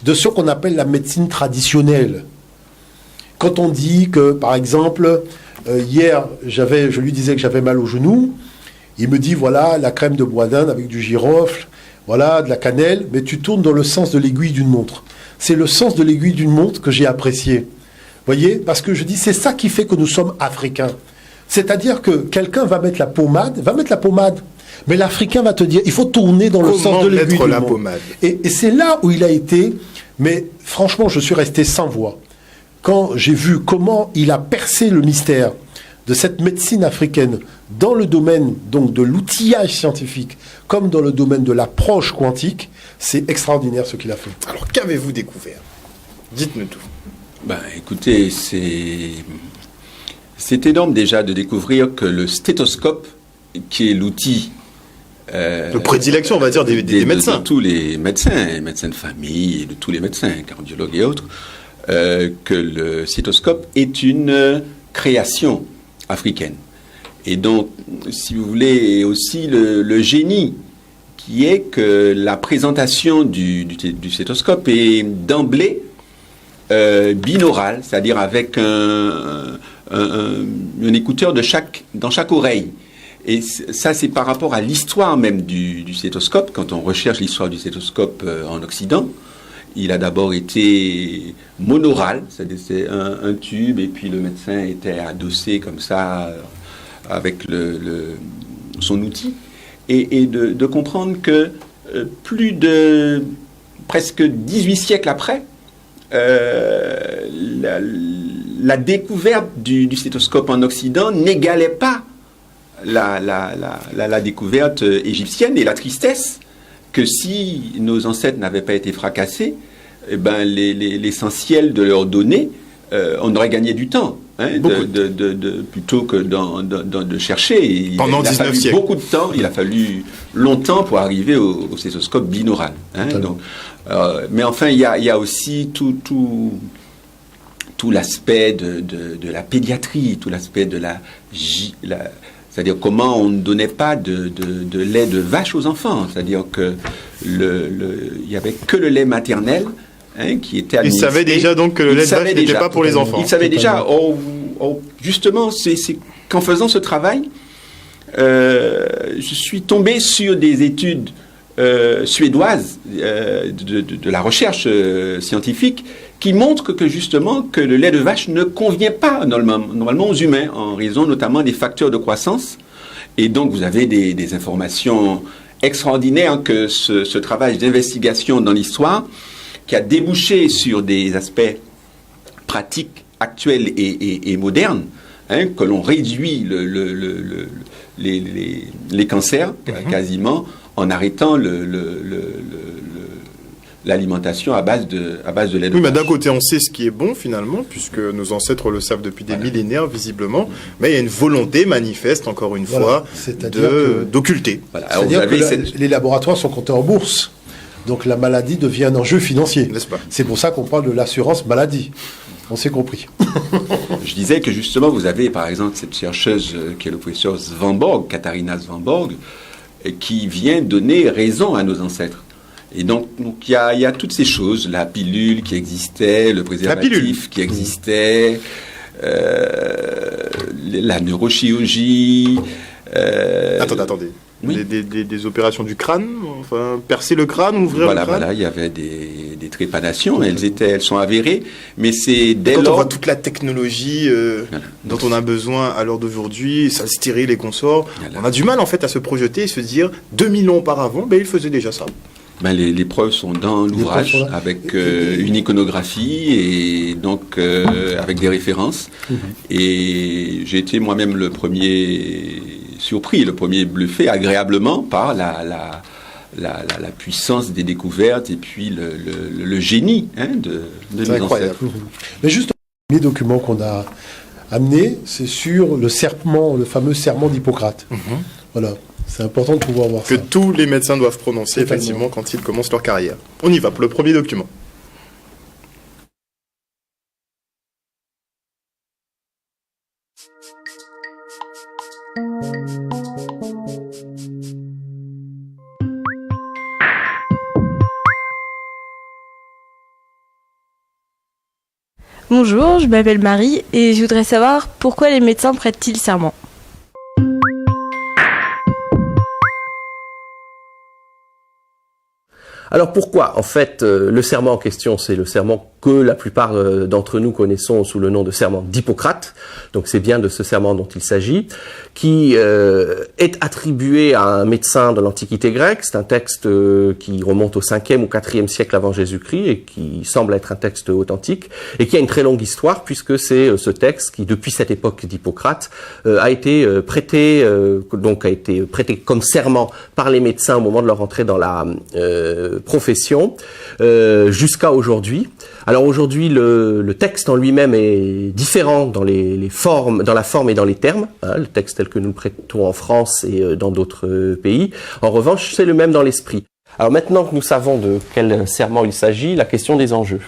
de ce qu'on appelle la médecine traditionnelle. Quand on dit que, par exemple, hier, je lui disais que j'avais mal au genou, il me dit, voilà, la crème de bois d'Inde avec du girofle, voilà, de la cannelle, mais tu tournes dans le sens de l'aiguille d'une montre. C'est le sens de l'aiguille d'une montre que j'ai apprécié. Voyez, parce que je dis, c'est ça qui fait que nous sommes africains. C'est-à-dire que quelqu'un va mettre la pommade, mais l'Africain va te dire, il faut tourner dans le sens de l'aiguille d'une montre. Et c'est là où il a été, mais franchement, je suis resté sans voix. Quand j'ai vu comment il a percé le mystère de cette médecine africaine dans le domaine donc de l'outillage scientifique, comme dans le domaine de l'approche quantique, c'est extraordinaire ce qu'il a fait. Alors, qu'avez-vous découvert? Dites-nous tout. Ben, écoutez, c'est énorme déjà de découvrir que le stéthoscope, qui est l'outil de prédilection, on va dire, des médecins. De tous les médecins de famille, de tous les médecins, cardiologues et autres, que le stéthoscope est une création africaine. Et donc, si vous voulez, aussi le génie qui est que la présentation du stéthoscope est d'emblée binaural, c'est-à-dire avec un écouteur dans chaque oreille. Et ça, c'est par rapport à l'histoire même du stéthoscope. Quand on recherche l'histoire du stéthoscope en Occident, il a d'abord été monaural, c'est-à-dire c'est un tube, et puis le médecin était adossé comme ça avec son outil. Et de comprendre que plus de presque 18 siècles après, la découverte du stéthoscope en Occident n'égalait pas la découverte égyptienne, et la tristesse que si nos ancêtres n'avaient pas été fracassés, eh ben l'essentiel de leurs données, on aurait gagné du temps, plutôt que de chercher. Pendant 19 siècles. Beaucoup de temps, il a fallu longtemps pour arriver au stéthoscope binaural. Donc, mais enfin, il y a aussi tout l'aspect de la pédiatrie, tout l'aspect de c'est-à-dire comment on ne donnait pas de lait de vache aux enfants. C'est-à-dire que il n'y avait que le lait maternel qui était administré. Il savait déjà donc que le lait de vache n'était pas pour les enfants. Il savait déjà. Justement, c'est qu'en faisant ce travail, je suis tombé sur des études suédoises de la recherche scientifique qui montrent que justement que le lait de vache ne convient pas normalement aux humains, en raison notamment des facteurs de croissance. Et donc vous avez des informations extraordinaires que ce travail d'investigation dans l'histoire, qui a débouché sur des aspects pratiques actuels et modernes, que l'on réduit les cancers quasiment en arrêtant l'alimentation à base de lait de vache. Oui, mais d'un côté, on sait ce qui est bon, finalement, puisque nos ancêtres le savent depuis des millénaires, visiblement, mais il y a une volonté manifeste, encore une fois, d'occulter. C'est-à-dire que les laboratoires sont cotés en bourse, donc la maladie devient un enjeu financier. N'est-ce pas? C'est pour ça qu'on parle de l'assurance maladie. On s'est compris. Je disais que justement, vous avez par exemple cette chercheuse qui est le professeur Svanborg, Katharina Svanborg, qui vient donner raison à nos ancêtres. Et donc il y a toutes ces choses, la pilule qui existait, le préservatif qui existait, la neurochirurgie. Attendez. Oui. Des opérations du crâne, enfin percer le crâne, ouvrir le crâne. Voilà, il y avait des trépanations, elles sont avérées, mais c'est dès lors... Quand on voit toute la technologie dont on a besoin à l'heure d'aujourd'hui, ça stérile et consorts, on a du mal en fait à se projeter et se dire 2000 ans auparavant, ils faisaient déjà ça. Les preuves sont dans l'ouvrage, avec une iconographie et donc avec des références. Et j'ai été moi-même le premier surpris, le premier bluffé agréablement par la puissance des découvertes et puis le génie de nos ancêtres. Mais juste premier document qu'on a amené, c'est sur le serment, le fameux serment d'Hippocrate. Voilà, c'est important de pouvoir voir que ça. Que tous les médecins doivent prononcer effectivement quand ils commencent leur carrière. On y va pour le premier document. Bonjour, je m'appelle Marie et je voudrais savoir pourquoi les médecins prêtent-ils serment ? Alors pourquoi ? En fait, le serment en question, c'est le serment que la plupart d'entre nous connaissons sous le nom de serment d'Hippocrate. Donc c'est bien de ce serment dont il s'agit, qui est attribué à un médecin de l'Antiquité grecque. C'est un texte qui remonte au 5e ou 4e siècle avant Jésus-Christ et qui semble être un texte authentique et qui a une très longue histoire puisque c'est ce texte qui, depuis cette époque d'Hippocrate, a été prêté comme serment par les médecins au moment de leur entrée dans la profession jusqu'à aujourd'hui. Alors aujourd'hui, le texte en lui-même est différent dans dans la forme et dans les termes, hein, le texte tel que nous le prêtons en France et dans d'autres pays. En revanche, c'est le même dans l'esprit. Alors maintenant que nous savons de quel serment il s'agit, la question des enjeux.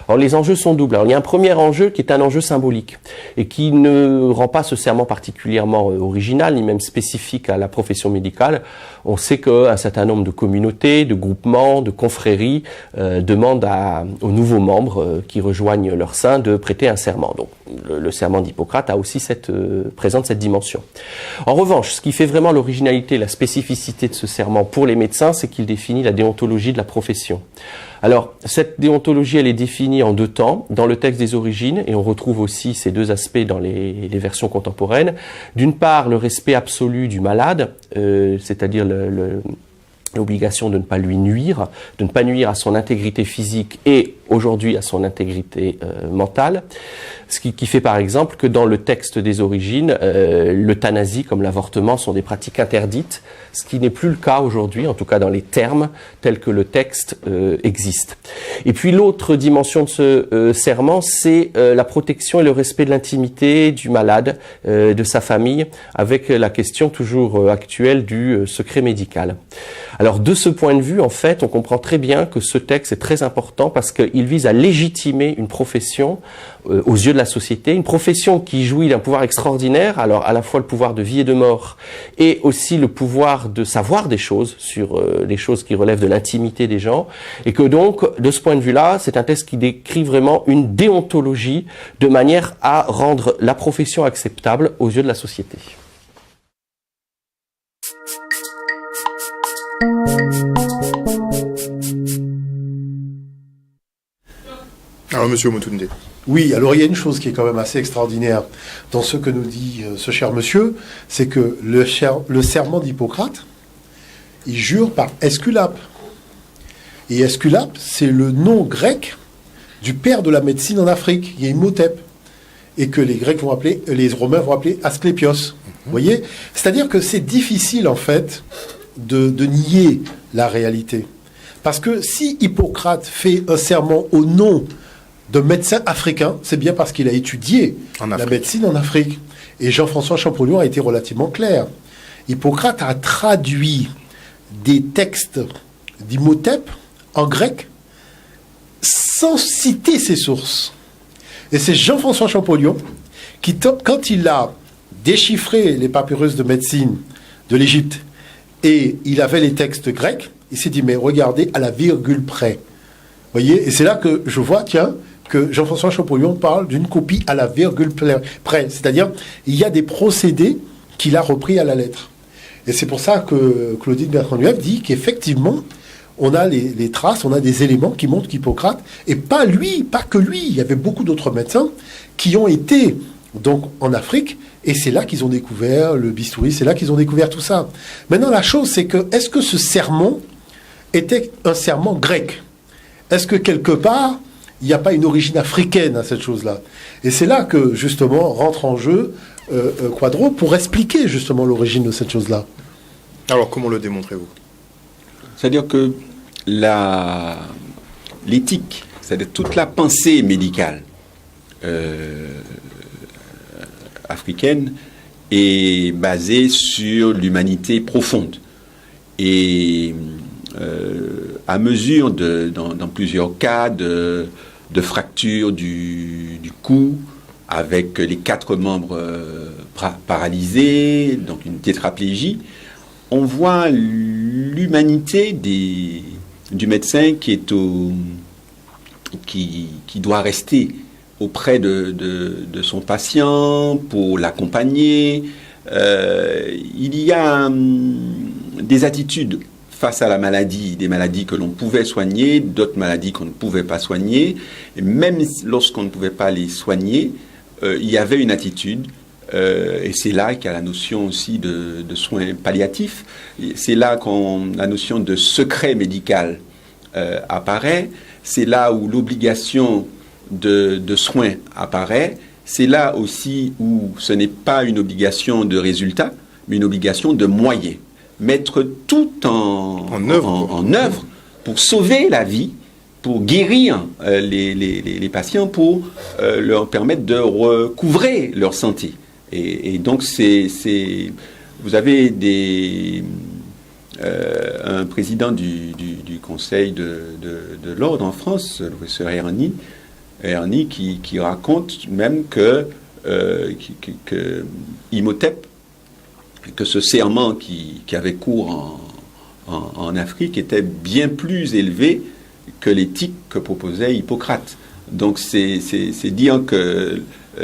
Alors les enjeux sont doubles. Alors il y a un premier enjeu qui est un enjeu symbolique et qui ne rend pas ce serment particulièrement original ni même spécifique à la profession médicale. On sait qu'un certain nombre de communautés, de groupements, de confréries demandent aux nouveaux membres qui rejoignent leur sein de prêter un serment. Donc le serment d'Hippocrate a aussi présente cette dimension. En revanche, ce qui fait vraiment l'originalité, la spécificité de ce serment pour les médecins, c'est qu'il définit la déontologie de la profession. Alors, cette déontologie, elle est définie en deux temps, dans le texte des origines, et on retrouve aussi ces deux aspects dans les versions contemporaines. D'une part, le respect absolu du malade, c'est-à-dire l'obligation de ne pas lui nuire, de ne pas nuire à son intégrité physique et aujourd'hui à son intégrité mentale. Ce qui fait par exemple que dans le texte des origines, l'euthanasie comme l'avortement sont des pratiques interdites, ce qui n'est plus le cas aujourd'hui, en tout cas dans les termes tels que le texte existe. Et puis l'autre dimension de ce serment, c'est la protection et le respect de l'intimité du malade, de sa famille, avec la question toujours actuelle du secret médical. Alors de ce point de vue, en fait, on comprend très bien que ce texte est très important parce qu'il vise à légitimer une profession aux yeux de la société, une profession qui jouit d'un pouvoir extraordinaire, alors à la fois le pouvoir de vie et de mort, et aussi le pouvoir de savoir des choses sur les choses qui relèvent de l'intimité des gens, et que donc, de ce point de vue-là, c'est un texte qui décrit vraiment une déontologie de manière à rendre la profession acceptable aux yeux de la société. Alors, monsieur Omotunde. Oui, alors il y a une chose qui est quand même assez extraordinaire dans ce que nous dit ce cher monsieur, c'est que le serment d'Hippocrate, il jure par Esculape. Et Esculape, c'est le nom grec du père de la médecine en Afrique. Il y a Imhotep. Et que les Romains vont appeler Asclépios. Vous voyez ? C'est-à-dire que c'est difficile, en fait, de nier la réalité. Parce que si Hippocrate fait un serment au nom de médecin africain, c'est bien parce qu'il a étudié la médecine en Afrique. Et Jean-François Champollion a été relativement clair. Hippocrate a traduit des textes d'Imhotep en grec sans citer ses sources. Et c'est Jean-François Champollion qui, quand il a déchiffré les papyrus de médecine de l'Égypte et il avait les textes grecs, il s'est dit, mais regardez à la virgule près. Vous voyez ? Et c'est là que je vois, tiens, que Jean-François Champollion parle d'une copie à la virgule près. C'est-à-dire, il y a des procédés qu'il a repris à la lettre. Et c'est pour ça que Claudine Bertrand-Nuev dit qu'effectivement, on a les traces, on a des éléments qui montrent qu'Hippocrate, et pas que lui, il y avait beaucoup d'autres médecins qui ont été donc en Afrique, et c'est là qu'ils ont découvert le bistouri, c'est là qu'ils ont découvert tout ça. Maintenant, la chose, c'est que, est-ce que ce serment était un serment grec ? Est-ce que quelque part, il n'y a pas une origine africaine à cette chose-là ? Et c'est là que, justement, rentre en jeu Quadro pour expliquer, justement, l'origine de cette chose-là. Alors, comment le démontrez-vous ? C'est-à-dire que l'éthique, c'est-à-dire toute la pensée médicale, africaine est basée sur l'humanité profonde. Et à mesure, dans plusieurs cas, de fracture du cou, avec les 4 membres paralysés, donc une tétraplégie, on voit l'humanité du médecin qui doit rester auprès de son patient pour l'accompagner. Il y a des attitudes face à la maladie, des maladies que l'on pouvait soigner, d'autres maladies qu'on ne pouvait pas soigner. Et même lorsqu'on ne pouvait pas les soigner, il y avait une attitude, et c'est là qu'il y a la notion aussi de soins palliatifs. C'est là la notion de secret médical apparaît. C'est là où l'obligation de soins apparaît. C'est là aussi où ce n'est pas une obligation de résultat, mais une obligation de moyens. Mettre tout en œuvre pour sauver la vie, pour guérir les patients, pour leur permettre de recouvrer leur santé. Et donc, vous avez un président du Conseil de l'Ordre en France, le professeur Ernie, qui raconte même que Imhotep, que ce serment qui avait cours en Afrique était bien plus élevé que l'éthique que proposait Hippocrate. Donc c'est dire que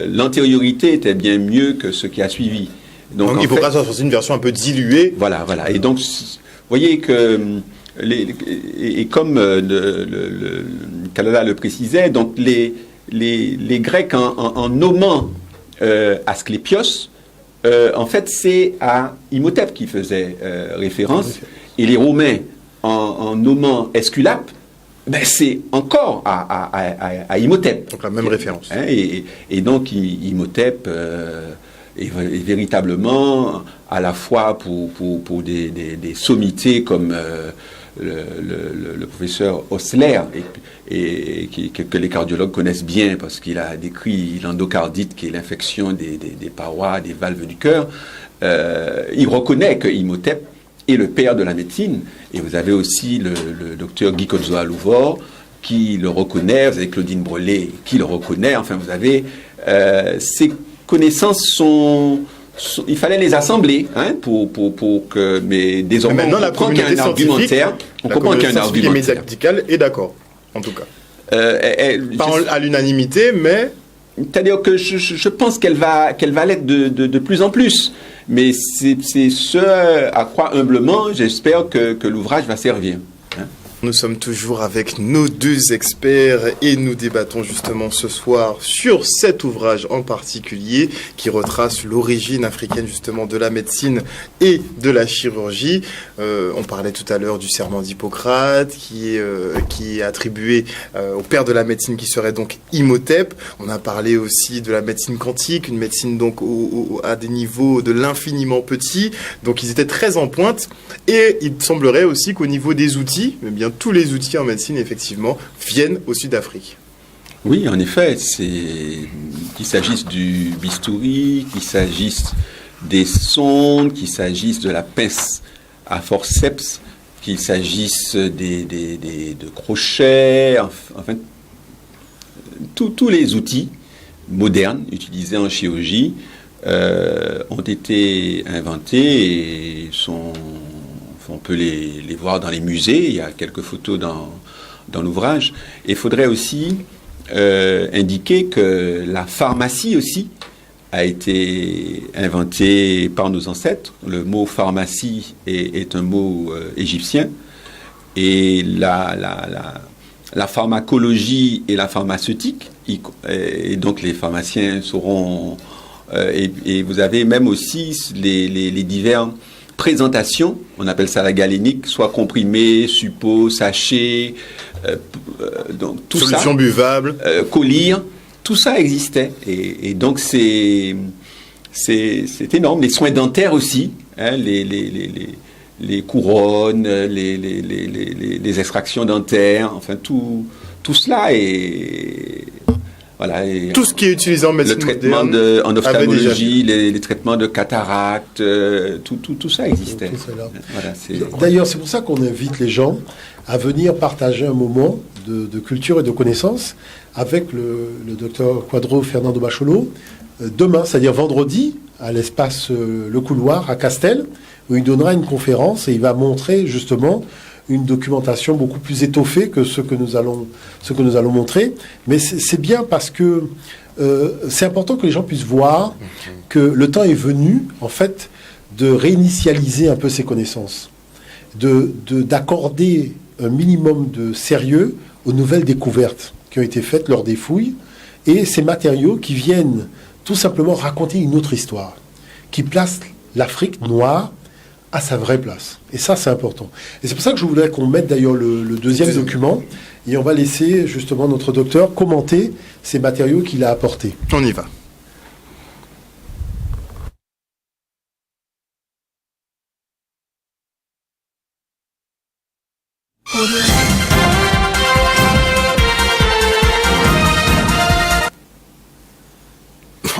l'antériorité était bien mieux que ce qui a suivi. Donc Hippocrate a sorti une version un peu diluée. Voilà. Et donc, vous voyez que, comme Kalala le précisait, donc les Grecs, en nommant Asclépios, en fait, c'est à Imhotep qui faisait référence. Et les Romains, en nommant Esculape, c'est encore à Imhotep. Donc la même référence. Et donc Imhotep est véritablement à la fois pour des sommités comme le professeur Osler, que les cardiologues connaissent bien parce qu'il a décrit l'endocardite, qui est l'infection des parois, des valves du cœur. Il reconnaît que Imhotep est le père de la médecine. Et vous avez aussi le docteur Guy Kodzo-Alouvor qui le reconnaît, vous avez Claudine Brelet qui le reconnaît. Enfin, vous avez ces connaissances il fallait les assembler pour que. Mais désormais, maintenant, on comprend qu'il y a un argumentaire. On comprend qu'il y a un argumentaire. Médicale est d'accord, en tout cas. Pas à l'unanimité, mais. C'est-à-dire que je pense qu'elle va l'être de plus en plus. Mais c'est ce à quoi humblement j'espère que l'ouvrage va servir. Nous sommes toujours avec nos 2 experts et nous débattons justement ce soir sur cet ouvrage en particulier qui retrace l'origine africaine justement de la médecine et de la chirurgie. On parlait tout à l'heure du serment d'Hippocrate qui est attribué au père de la médecine qui serait donc Imhotep. On a parlé aussi de la médecine quantique, une médecine donc à des niveaux de l'infiniment petit. Donc ils étaient très en pointe et il semblerait aussi qu'au niveau des outils, eh bien tous les outils en médecine, effectivement, viennent au Sud-Afrique. Oui, en effet, qu'il s'agisse du bistouri, qu'il s'agisse des sondes, qu'il s'agisse de la pince à forceps, qu'il s'agisse de crochets, enfin, tous les outils modernes utilisés en chirurgie ont été inventés et on peut les voir dans les musées. Il y a quelques photos dans l'ouvrage. Et il faudrait aussi indiquer que la pharmacie aussi a été inventée par nos ancêtres. Le mot pharmacie est un mot égyptien. Et la pharmacologie et la pharmaceutique, et donc les pharmaciens sauront... et vous avez même aussi les divers... présentation, on appelle ça la galénique, soit comprimé, suppôt, sachet, donc tout solution ça, buvable, collyre, tout ça existait. Et donc c'est énorme. Les soins dentaires aussi, hein, les couronnes, les extractions dentaires, enfin tout cela Voilà, et tout ce qui est utilisé en médecine moderne, en ophtalmologie, les traitements de cataracte, tout ça existait. Voilà, d'ailleurs, c'est pour ça qu'on invite les gens à venir partager un moment de culture et de connaissances avec le docteur Quadro Fernando Bacholo demain, c'est-à-dire vendredi, à l'espace Le Couloir à Castel, où il donnera une conférence et il va montrer justement une documentation beaucoup plus étoffée que ce que nous allons montrer. Mais c'est bien parce que c'est important que les gens puissent voir que le temps est venu, en fait, de réinitialiser un peu ces connaissances, d'accorder un minimum de sérieux aux nouvelles découvertes qui ont été faites lors des fouilles et ces matériaux qui viennent tout simplement raconter une autre histoire, qui place l'Afrique noire à sa vraie place. Et ça, c'est important. Et c'est pour ça que je voudrais qu'on mette d'ailleurs le deuxième document et on va laisser justement notre docteur commenter ces matériaux qu'il a apportés. On y va.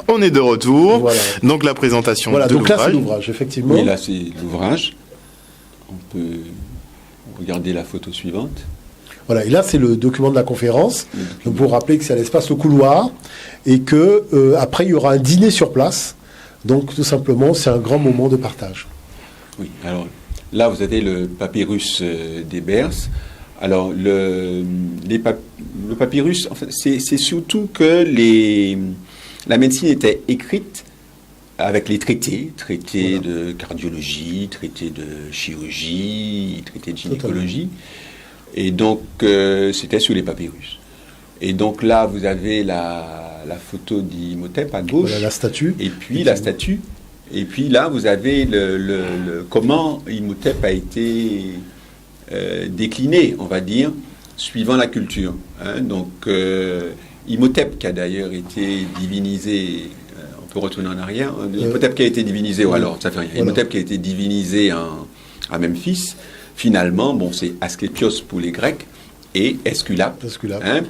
On est de retour. Voilà. Donc la présentation de l'ouvrage. Là, c'est l'ouvrage, effectivement. Oui, là, c'est l'ouvrage. On peut regarder la photo suivante. Voilà, et là, c'est le document de la conférence. Donc, pour rappeler que c'est à l'espace Le Couloir et que après, il y aura un dîner sur place. Donc, tout simplement, c'est un grand moment de partage. Oui, alors là, vous avez le papyrus d'Ebers. Alors, le papyrus, en fait, c'est surtout que la médecine était écrite avec les traités voilà. De cardiologie, traités de chirurgie, traités de gynécologie. Et donc, c'était sur les papyrus. Et donc là, vous avez la photo d'Imhotep à gauche. Voilà la statue. Et puis la statue. Et puis là, vous avez comment Imhotep a été décliné, on va dire, suivant la culture. Hein. Donc, Imhotep, qui a d'ailleurs été divinisé, on peut retourner en arrière, Imhotep qui a été divinisé, alors ça fait rien, Imhotep qui a été divinisé à Memphis, finalement, bon, c'est Asclépios pour les Grecs et Esculape,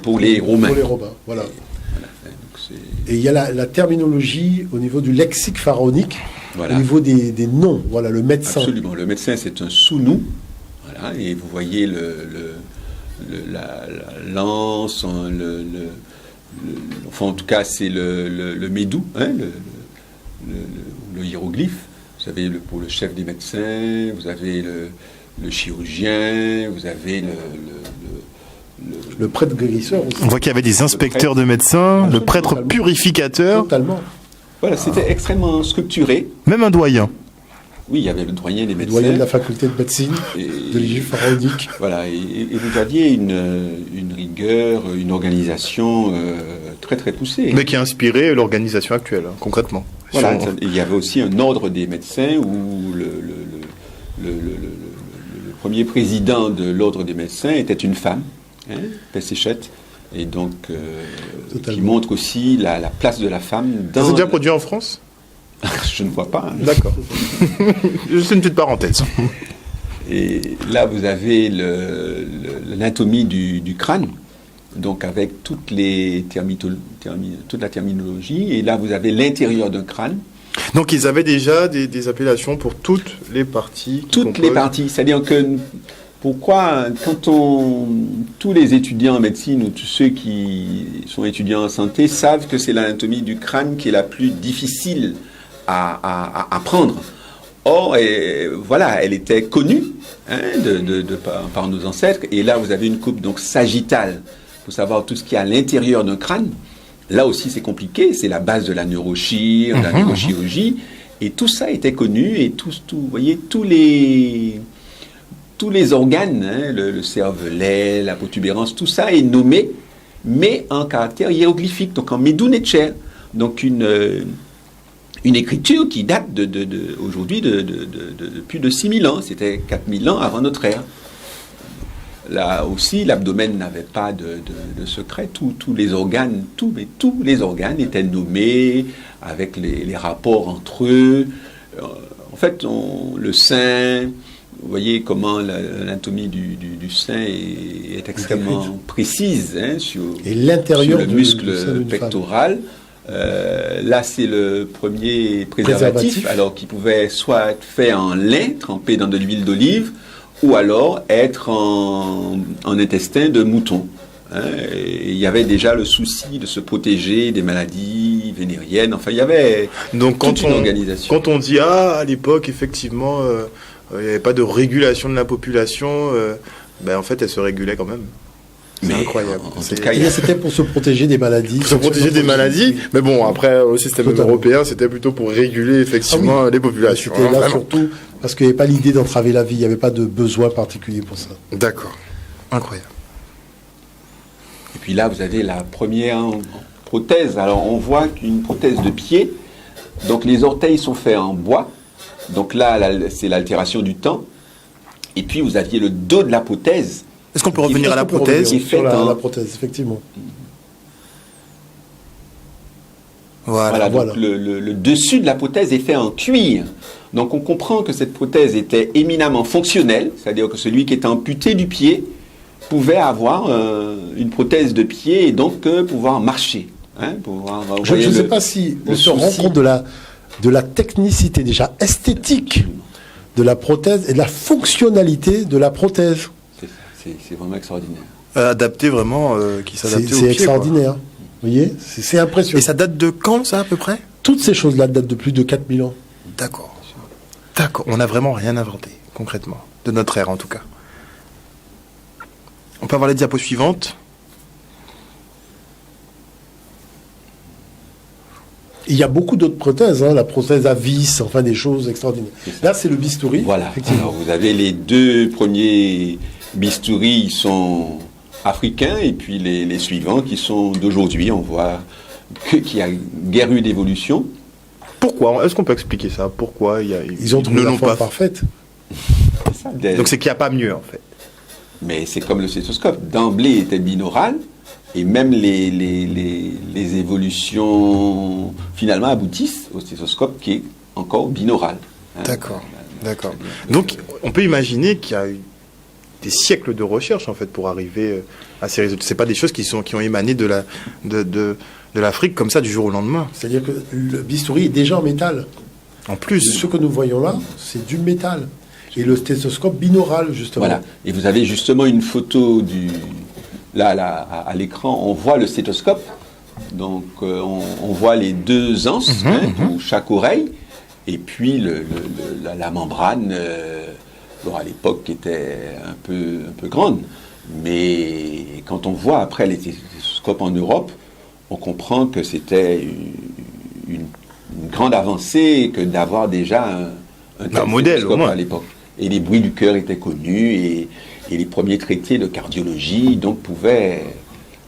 pour les Romains. Pour les Romains, voilà. Et il y a la terminologie au niveau du lexique pharaonique, au niveau des noms, voilà, le médecin. Absolument, le médecin c'est un sous-nom, voilà, et vous voyez la lance, enfin en tout cas c'est le médou, hein, le hiéroglyphe. Vous avez pour le chef des médecins, vous avez le chirurgien, vous avez le prêtre guérisseur aussi. On voit qu'il y avait des inspecteurs de médecins, le prêtre purificateur. Totalement. Voilà, c'était extrêmement structuré. Même un doyen. Oui, il y avait le doyen des médecins. Le doyen de la faculté de médecine, de l'Égypte pharaonique. Voilà, et vous aviez une rigueur, une organisation très très poussée. Mais qui a inspiré l'organisation actuelle, hein, concrètement. Voilà, il y avait aussi un ordre des médecins où le premier président de l'ordre des médecins était une femme, hein, Pesséchette, et donc qui montre aussi la place de la femme dans... C'est déjà produit en France ? Je ne vois pas. Hein. D'accord. Juste une petite parenthèse. Et là, vous avez l'anatomie du crâne, donc avec toute la terminologie. Et là, vous avez l'intérieur d'un crâne. Donc, ils avaient déjà des appellations pour toutes les parties. Toutes les parties. C'est-à-dire que pourquoi, tous les étudiants en médecine ou tous ceux qui sont étudiants en santé savent que c'est l'anatomie du crâne qui est la plus difficile à apprendre. Or, voilà, elle était connue hein, par nos ancêtres. Et là, vous avez une coupe donc sagittale pour savoir tout ce qui est à l'intérieur d'un crâne. Là aussi, c'est compliqué. C'est la base de la neurochirurgie. Et tout ça était connu. Et vous voyez, tous les organes, hein, le cervelet, la protubérance, tout ça est nommé, mais en caractère hiéroglyphique, donc en Médou Netcher. Donc une écriture qui date aujourd'hui de plus de 6000 ans. C'était 4000 ans avant notre ère. Là aussi, l'abdomen n'avait pas de secret. Tous les organes étaient nommés avec les rapports entre eux. En fait, le sein, vous voyez comment l'anatomie du sein est extrêmement précise sur, et l'intérieur sur le muscle pectoral. Là, c'est le premier préservatif, alors qui pouvait soit être fait en lait, trempé dans de l'huile d'olive, ou alors être en intestin de mouton. Il y avait déjà le souci de se protéger des maladies vénériennes. Enfin, il y avait toute une organisation. Quand on dit à l'époque, effectivement, il n'y avait pas de régulation de la population, en fait, elle se régulait quand même. C'est incroyable. En tout cas, c'était pour se protéger des maladies. Pour se protéger des maladies, mais bon, après, au système européen, c'était plutôt pour réguler effectivement les populations. C'était là surtout parce qu'il n'y avait pas l'idée d'entraver la vie, il n'y avait pas de besoin particulier pour ça. D'accord. Incroyable. Et puis là, vous avez la première prothèse. Alors, on voit qu'une prothèse de pied, donc les orteils sont faits en bois. Donc là, c'est l'altération du temps. Et puis, vous aviez le dos de la prothèse. Est-ce qu'on peut revenir à la prothèse? Sur la prothèse, effectivement. Voilà. Donc le dessus de la prothèse est fait en cuir. Donc on comprend que cette prothèse était éminemment fonctionnelle, c'est-à-dire que celui qui était amputé du pied pouvait avoir une prothèse de pied et donc pouvoir marcher. Je ne sais pas si on se rend compte de la technicité déjà esthétique de la prothèse et de la fonctionnalité de la prothèse. C'est vraiment extraordinaire. Adapté vraiment, qui s'adapte au pied. C'est extraordinaire. Vous voyez, c'est impressionnant. Et ça date de quand, ça, à peu près? Toutes ces choses-là datent de plus de 4000 ans. D'accord. On n'a vraiment rien inventé, concrètement. De notre ère, en tout cas. On peut avoir les diapos suivantes. Il y a beaucoup d'autres prothèses, la prothèse à vis, enfin des choses extraordinaires. Là, c'est le bistouri. Voilà. Alors, vous avez les deux premiers bistouris, ils sont africains, et puis les suivants qui sont d'aujourd'hui. On voit qu'il y a guère eu d'évolution. Pourquoi? Est-ce qu'on peut expliquer ça? Pourquoi ils ont trouvé la forme parfaite. Donc c'est qu'il n'y a pas mieux, en fait. Mais c'est comme le stéthoscope. D'emblée, était binaural, et même les évolutions finalement aboutissent au stéthoscope qui est encore binaural. D'accord. Donc on peut imaginer qu'il y a eu des siècles de recherche en fait pour arriver à ces résultats. C'est pas des choses qui ont émané de l'Afrique comme ça du jour au lendemain. C'est-à-dire que le bistouri est déjà en métal. En plus, ce que nous voyons là, c'est du métal. Et le stéthoscope binaural, justement. Voilà. Et vous avez justement une photo là, à l'écran, on voit le stéthoscope. Donc, on voit les deux anses pour chaque oreille. Et puis, la membrane, à l'époque, était un peu grande. Mais quand on voit après les stéthoscopes en Europe, on comprend que c'était une grande avancée que d'avoir déjà un modèle au moins à l'époque. Et les bruits du cœur étaient connus et les premiers traités de cardiologie donc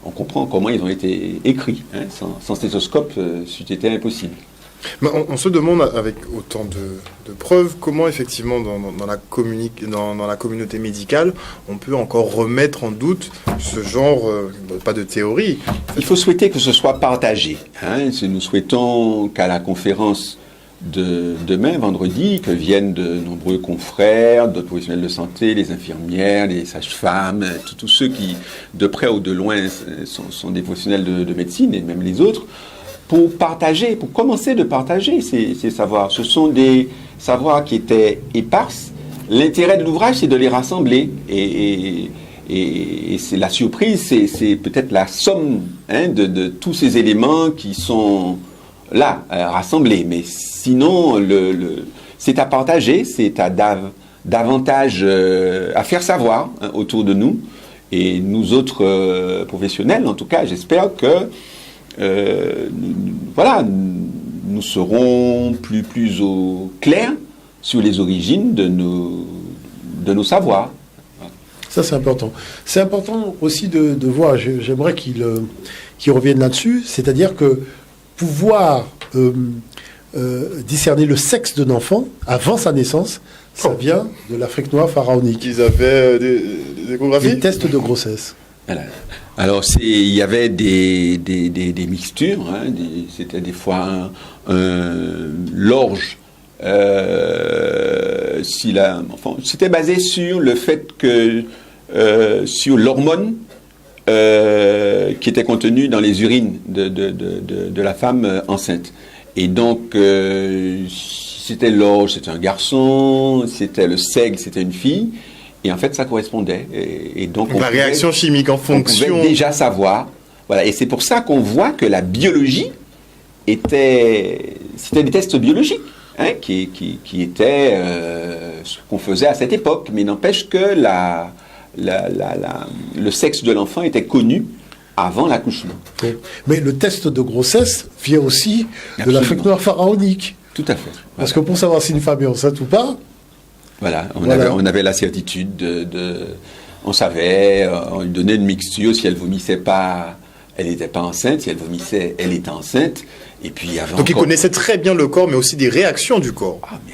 on comprend comment ils ont été écrits. Sans stéthoscope, c'eût été impossible. Mais on se demande, avec autant de preuves, comment effectivement dans la communauté médicale, on peut encore remettre en doute ce genre, pas de théorie. Il faut souhaiter que ce soit partagé. Nous souhaitons qu'à la conférence de demain, vendredi, que viennent de nombreux confrères, d'autres professionnels de santé, les infirmières, les sages-femmes, tous ceux qui, de près ou de loin, sont des professionnels de médecine, et même les autres, pour commencer de partager ces savoirs. Ce sont des savoirs qui étaient éparses. L'intérêt de l'ouvrage, c'est de les rassembler. Et c'est la surprise, c'est peut-être la somme de tous ces éléments qui sont là, rassemblés. Mais sinon, c'est à partager, c'est à davantage à faire savoir autour de nous. Et nous autres professionnels, en tout cas, j'espère que nous serons plus au clair sur les origines de nos savoirs. Ça, c'est important. C'est important aussi de voir, j'aimerais qu'il revienne là-dessus, c'est-à-dire que pouvoir discerner le sexe d'un enfant avant sa naissance, ça vient de l'Afrique noire pharaonique. Ils avaient des échographies? Des tests de grossesse. Alors, il y avait des mixtures, c'était des fois l'orge c'était basé sur le fait que sur l'hormone qui était contenue dans les urines de la femme enceinte. Et donc, c'était l'orge, c'était un garçon, c'était le seigle, c'était une fille. Et en fait, ça correspondait. Et donc, la réaction chimique en fonction... On pouvait déjà savoir. Voilà. Et c'est pour ça qu'on voit que la biologie c'était des tests biologiques qui étaient ce qu'on faisait à cette époque. Mais n'empêche que le sexe de l'enfant était connu avant l'accouchement. Mais le test de grossesse vient aussi de la feuille noire pharaonique. Tout à fait. Parce que pour savoir si une femme est enceinte ou pas... Voilà, on avait la certitude on savait, on lui donnait une mixture, si elle vomissait pas, elle n'était pas enceinte, si elle vomissait, elle était enceinte. Et puis avant. Donc il connaissait très bien le corps, mais aussi des réactions du corps. Ah, mais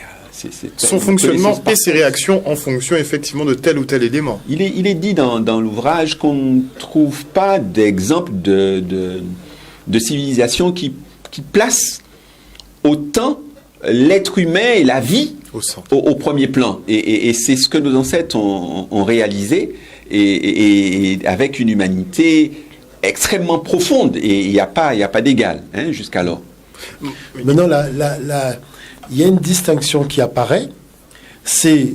son fonctionnement et ses réactions en fonction effectivement de tel ou tel élément. Il est dit dans l'ouvrage qu'on ne trouve pas d'exemple de civilisation qui place autant l'être humain et la vie au premier plan. Et c'est ce que nos ancêtres ont réalisé, et avec une humanité extrêmement profonde, et il n'y a pas d'égal jusqu'alors. Maintenant, il y a une distinction qui apparaît, c'est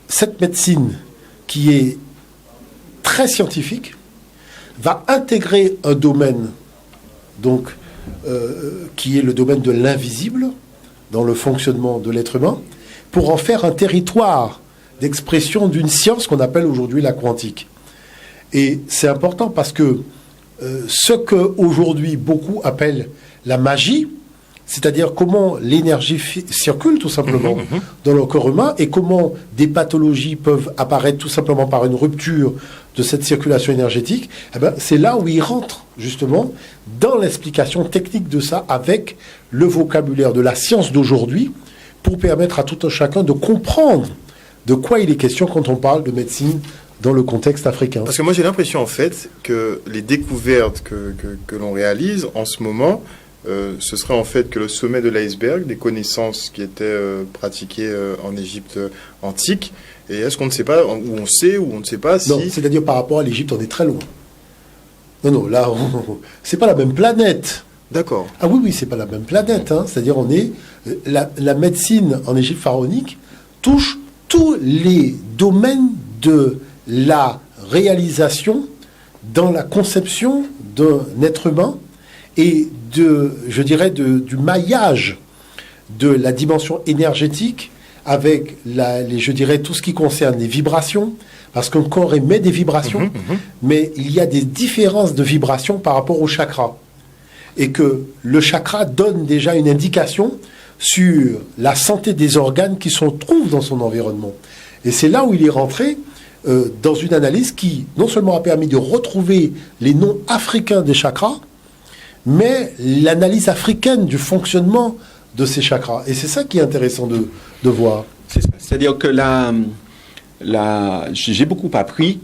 cette médecine qui est très scientifique, va intégrer un domaine donc, qui est le domaine de l'invisible dans le fonctionnement de l'être humain, pour en faire un territoire d'expression d'une science qu'on appelle aujourd'hui la quantique. Et c'est important parce que ce qu'aujourd'hui beaucoup appellent la magie, c'est-à-dire comment l'énergie circule tout simplement dans le corps humain et comment des pathologies peuvent apparaître tout simplement par une rupture de cette circulation énergétique, eh ben, c'est là où il rentre justement dans l'explication technique de ça avec le vocabulaire de la science d'aujourd'hui pour permettre à tout un chacun de comprendre de quoi il est question quand on parle de médecine dans le contexte africain. Parce que moi j'ai l'impression en fait que les découvertes que l'on réalise en ce moment, ce serait en fait que le sommet de l'iceberg des connaissances qui étaient pratiquées en Égypte antique. Et est-ce qu'on ne sait pas, où on sait, ou on ne sait pas si... Non, c'est-à-dire par rapport à l'Égypte, on est très loin. Non, là, c'est pas la même planète. D'accord. Ah oui, c'est pas la même planète. C'est-à-dire on est... La médecine en Égypte pharaonique touche tous les domaines de la réalisation dans la conception d'un être humain et du maillage de la dimension énergétique avec tout ce qui concerne les vibrations, parce qu'un corps émet des vibrations, mais il y a des différences de vibrations par rapport au chakra. Et que le chakra donne déjà une indication sur la santé des organes qui se trouvent dans son environnement. Et c'est là où il est rentré dans une analyse qui non seulement a permis de retrouver les noms africains des chakras, mais l'analyse africaine du fonctionnement de ces chakras. Et c'est ça qui est intéressant de voir. C'est-à-dire que j'ai beaucoup appris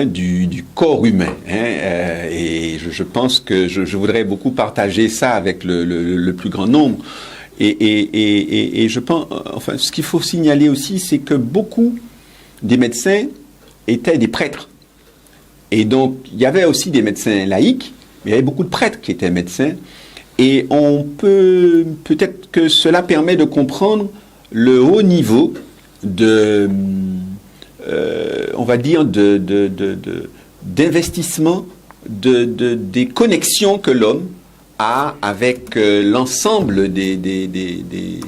du corps humain. Et je pense que je voudrais beaucoup partager ça avec le plus grand nombre. Et je pense, enfin, ce qu'il faut signaler aussi, c'est que beaucoup des médecins étaient des prêtres. Et donc, il y avait aussi des médecins laïcs, mais il y avait beaucoup de prêtres qui étaient médecins. Et peut-être que cela permet de comprendre le haut niveau on va dire, d'investissement, des connexions que l'homme a avec l'ensemble des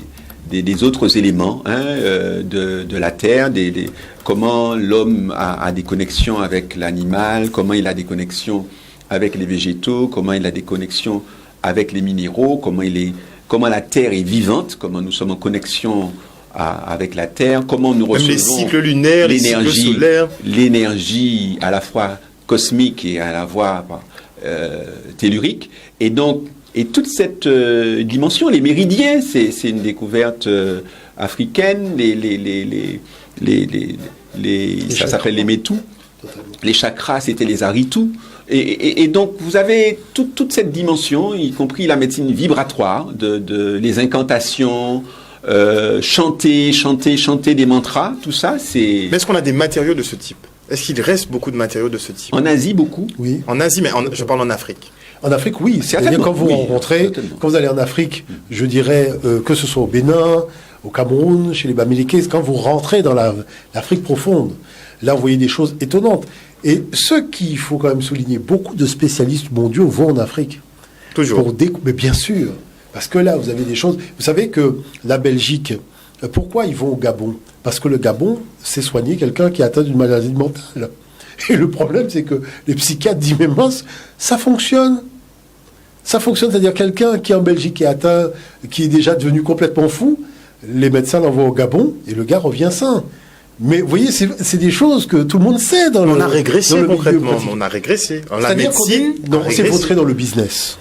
autres éléments de la Terre, comment l'homme a des connexions avec l'animal, comment il a des connexions avec les végétaux, comment il a des connexions avec les minéraux, comment la Terre est vivante, comment nous sommes en connexion avec la Terre, comment nous recevons les cycles lunaires, les cycles solaires, l'énergie à la fois cosmique et à la fois tellurique. Et donc, toute cette dimension, les méridiens, c'est une découverte africaine. Ça s'appelle les métous. Les chakras, c'était les aritus. Et donc, vous avez toute cette dimension, y compris la médecine vibratoire, les incantations, chanter des mantras, tout ça, c'est... Mais est-ce qu'on a des matériaux de ce type? Est-ce qu'il reste beaucoup de matériaux de ce type? En Asie, beaucoup. Oui. En Asie, mais je parle en Afrique. En Afrique, oui. C'est-à-dire quand vous rencontrez, quand vous allez en Afrique, je dirais que ce soit au Bénin, au Cameroun, chez les Bamileke, quand vous rentrez dans l'Afrique profonde, là vous voyez des choses étonnantes. Et ce qu'il faut quand même souligner, beaucoup de spécialistes mondiaux vont en Afrique. Toujours. Mais bien sûr. Parce que là, vous avez des choses... Vous savez que la Belgique, pourquoi ils vont au Gabon? Parce que le Gabon, c'est soigner quelqu'un qui est atteint d'une maladie mentale. Et le problème, c'est que les psychiatres disent, mais mince, ça fonctionne. Ça fonctionne, c'est-à-dire quelqu'un qui est en Belgique, qui est déjà devenu complètement fou, les médecins l'envoient au Gabon et le gars revient sain. Mais vous voyez, c'est des choses que tout le monde sait dans on a régressé dans le concrètement. On a régressé. La médecine, c'est vautré dans le business.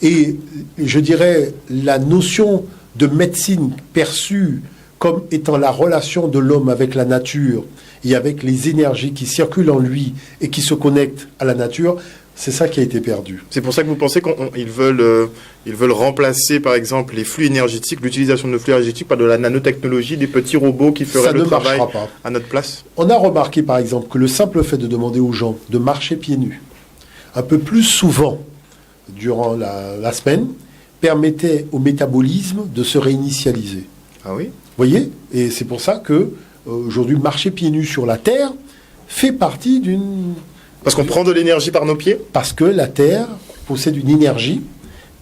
Et je dirais, la notion de médecine perçue comme étant la relation de l'homme avec la nature et avec les énergies qui circulent en lui et qui se connectent à la nature, c'est ça qui a été perdu. C'est pour ça que vous pensez qu'ils veulent remplacer, par exemple, les flux énergétiques, l'utilisation de flux énergétiques par de la nanotechnologie, des petits robots qui feraient le travail à notre place? On a remarqué, par exemple, que le simple fait de demander aux gens de marcher pieds nus un peu plus souvent durant la semaine permettait au métabolisme de se réinitialiser. Ah oui? Vous voyez? Et c'est pour ça que aujourd'hui, marcher pieds nus sur la Terre fait partie d'une... Parce qu'on prend de l'énergie par nos pieds? Parce que la Terre possède une énergie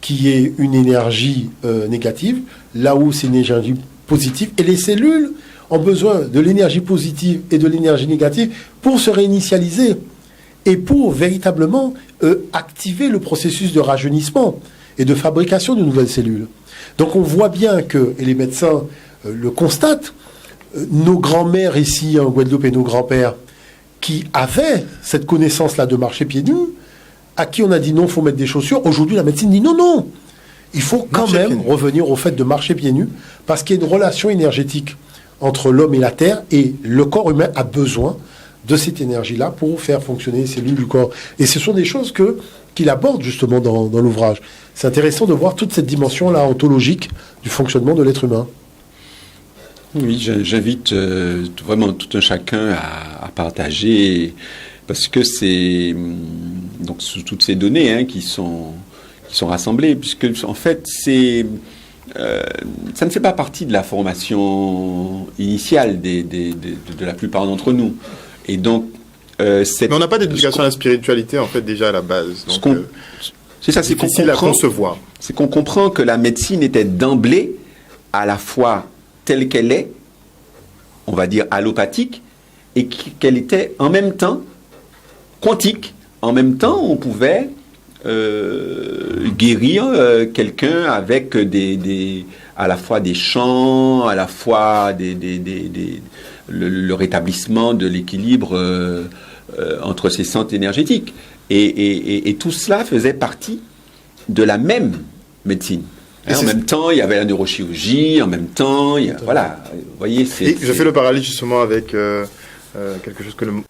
qui est une énergie négative, là où c'est une énergie positive. Et les cellules ont besoin de l'énergie positive et de l'énergie négative pour se réinitialiser et pour véritablement activer le processus de rajeunissement et de fabrication de nouvelles cellules. Donc on voit bien que, et les médecins le constatent, nos grands-mères ici en Guadeloupe et nos grands-pères qui avaient cette connaissance-là de marcher pieds nus, à qui on a dit non, il faut mettre des chaussures. Aujourd'hui, la médecine dit non, il faut quand même revenir au fait de marcher pieds nus, parce qu'il y a une relation énergétique entre l'homme et la terre, et le corps humain a besoin de cette énergie-là pour faire fonctionner les cellules du corps. Et ce sont des choses qu'il aborde justement dans l'ouvrage. C'est intéressant de voir toute cette dimension-là ontologique du fonctionnement de l'être humain. Oui, j'invite vraiment tout un chacun à partager, parce que c'est donc toutes ces données qui sont rassemblées, puisque en fait ça ne fait pas partie de la formation initiale de la plupart d'entre nous, et donc mais on n'a pas d'éducation à la spiritualité en fait déjà à la base. C'est ça, c'est difficile à concevoir. C'est qu'on comprend que la médecine était d'emblée à la fois telle qu'elle est, on va dire allopathique, et qu'elle était en même temps quantique. En même temps, on pouvait guérir quelqu'un avec à la fois des chants, à la fois le rétablissement de l'équilibre entre ses centres énergétiques. Et tout cela faisait partie de la même médecine. En même temps, il y avait la neurochirurgie, en même temps, voilà, vous voyez, je fais le parallèle justement avec quelque chose que M.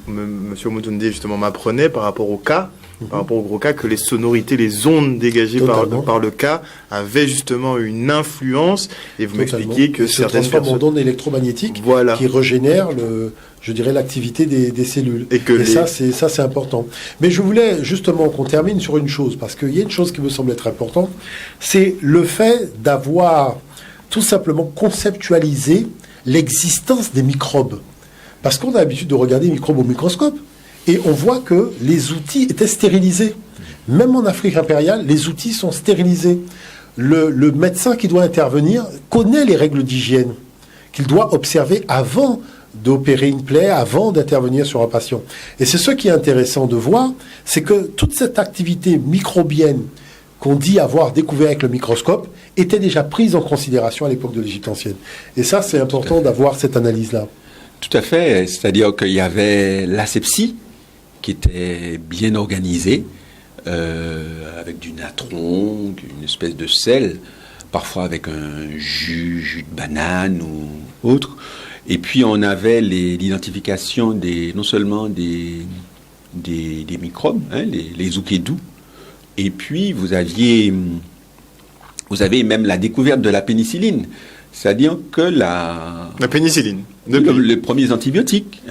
Omotunde justement m'apprenait par rapport au cas, par rapport au gros cas, que les sonorités, les ondes dégagées par le cas avaient justement une influence, et vous m'expliquiez que certaines personnes... en ondes électromagnétiques qui régénèrent l'activité des cellules. Ça, c'est important. Mais je voulais justement qu'on termine sur une chose, parce qu'il y a une chose qui me semble être importante, c'est le fait d'avoir tout simplement conceptualisé l'existence des microbes. Parce qu'on a l'habitude de regarder les microbes au microscope, et on voit que les outils étaient stérilisés. Même en Afrique impériale, les outils sont stérilisés. Le médecin qui doit intervenir connaît les règles d'hygiène qu'il doit observer avant d'opérer une plaie, avant d'intervenir sur un patient. Et c'est ce qui est intéressant de voir, c'est que toute cette activité microbienne qu'on dit avoir découvert avec le microscope était déjà prise en considération à l'époque de l'Égypte ancienne. Et ça, c'est important d'avoir cette analyse-là. Tout à fait, c'est-à-dire qu'il y avait l'asepsie qui était bien organisée, avec du natron, une espèce de sel, parfois avec un jus de banane ou autre. Et puis on avait l'identification non seulement des microbes, les oukédous, et puis vous avez même la découverte de la pénicilline. C'est-à-dire que la pénicilline, les premiers antibiotiques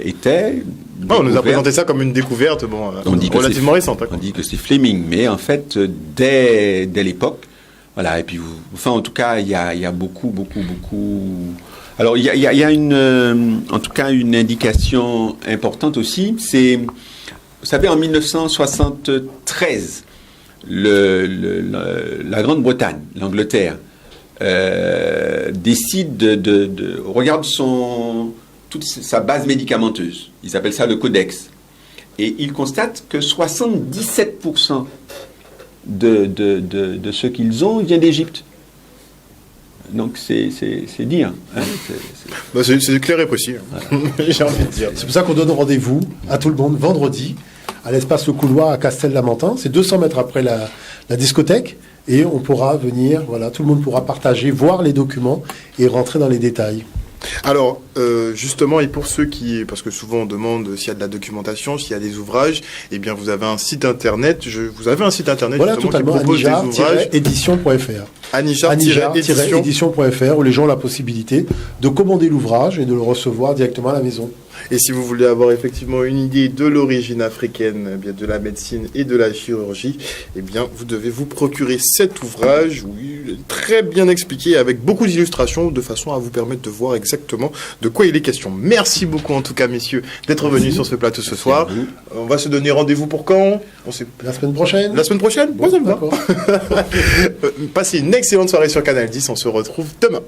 étaient... on nous a présenté ça comme une découverte relativement récente. On dit que c'est Fleming, mais en fait, dès l'époque, voilà, et puis, enfin, en tout cas, il y a beaucoup... Alors, il y a en tout cas, une indication importante aussi, c'est, vous savez, en 1973, la Grande-Bretagne, l'Angleterre, décide regarde toute sa base médicamenteuse. Ils appellent ça le codex. Et ils constatent que 77% de ce qu'ils ont vient d'Égypte. Donc c'est dire. Hein, c'est clair et précis. Voilà. J'ai envie de dire. C'est pour ça qu'on donne rendez-vous à tout le monde vendredi à l'espace Le Couloir à Castel-Lamentin. C'est 200 mètres après la discothèque. Et on pourra venir, voilà, tout le monde pourra partager, voir les documents et rentrer dans les détails. Alors, justement, et pour ceux parce que souvent on demande s'il y a de la documentation, s'il y a des ouvrages, eh bien vous avez un site internet, voilà, totalement, anijar-édition.fr. anijar-édition.fr, où les gens ont la possibilité de commander l'ouvrage et de le recevoir directement à la maison. Et si vous voulez avoir effectivement une idée de l'origine africaine, eh bien, de la médecine et de la chirurgie, eh bien, vous devez vous procurer cet ouvrage, oui, très bien expliqué, avec beaucoup d'illustrations, de façon à vous permettre de voir exactement de quoi il est question. Merci beaucoup, en tout cas, messieurs, d'être venus sur ce plateau ce soir. On va se donner rendez-vous pour quand? La semaine prochaine. La semaine prochaine? Bon, ça me va. Passez une excellente soirée sur Canal 10. On se retrouve demain.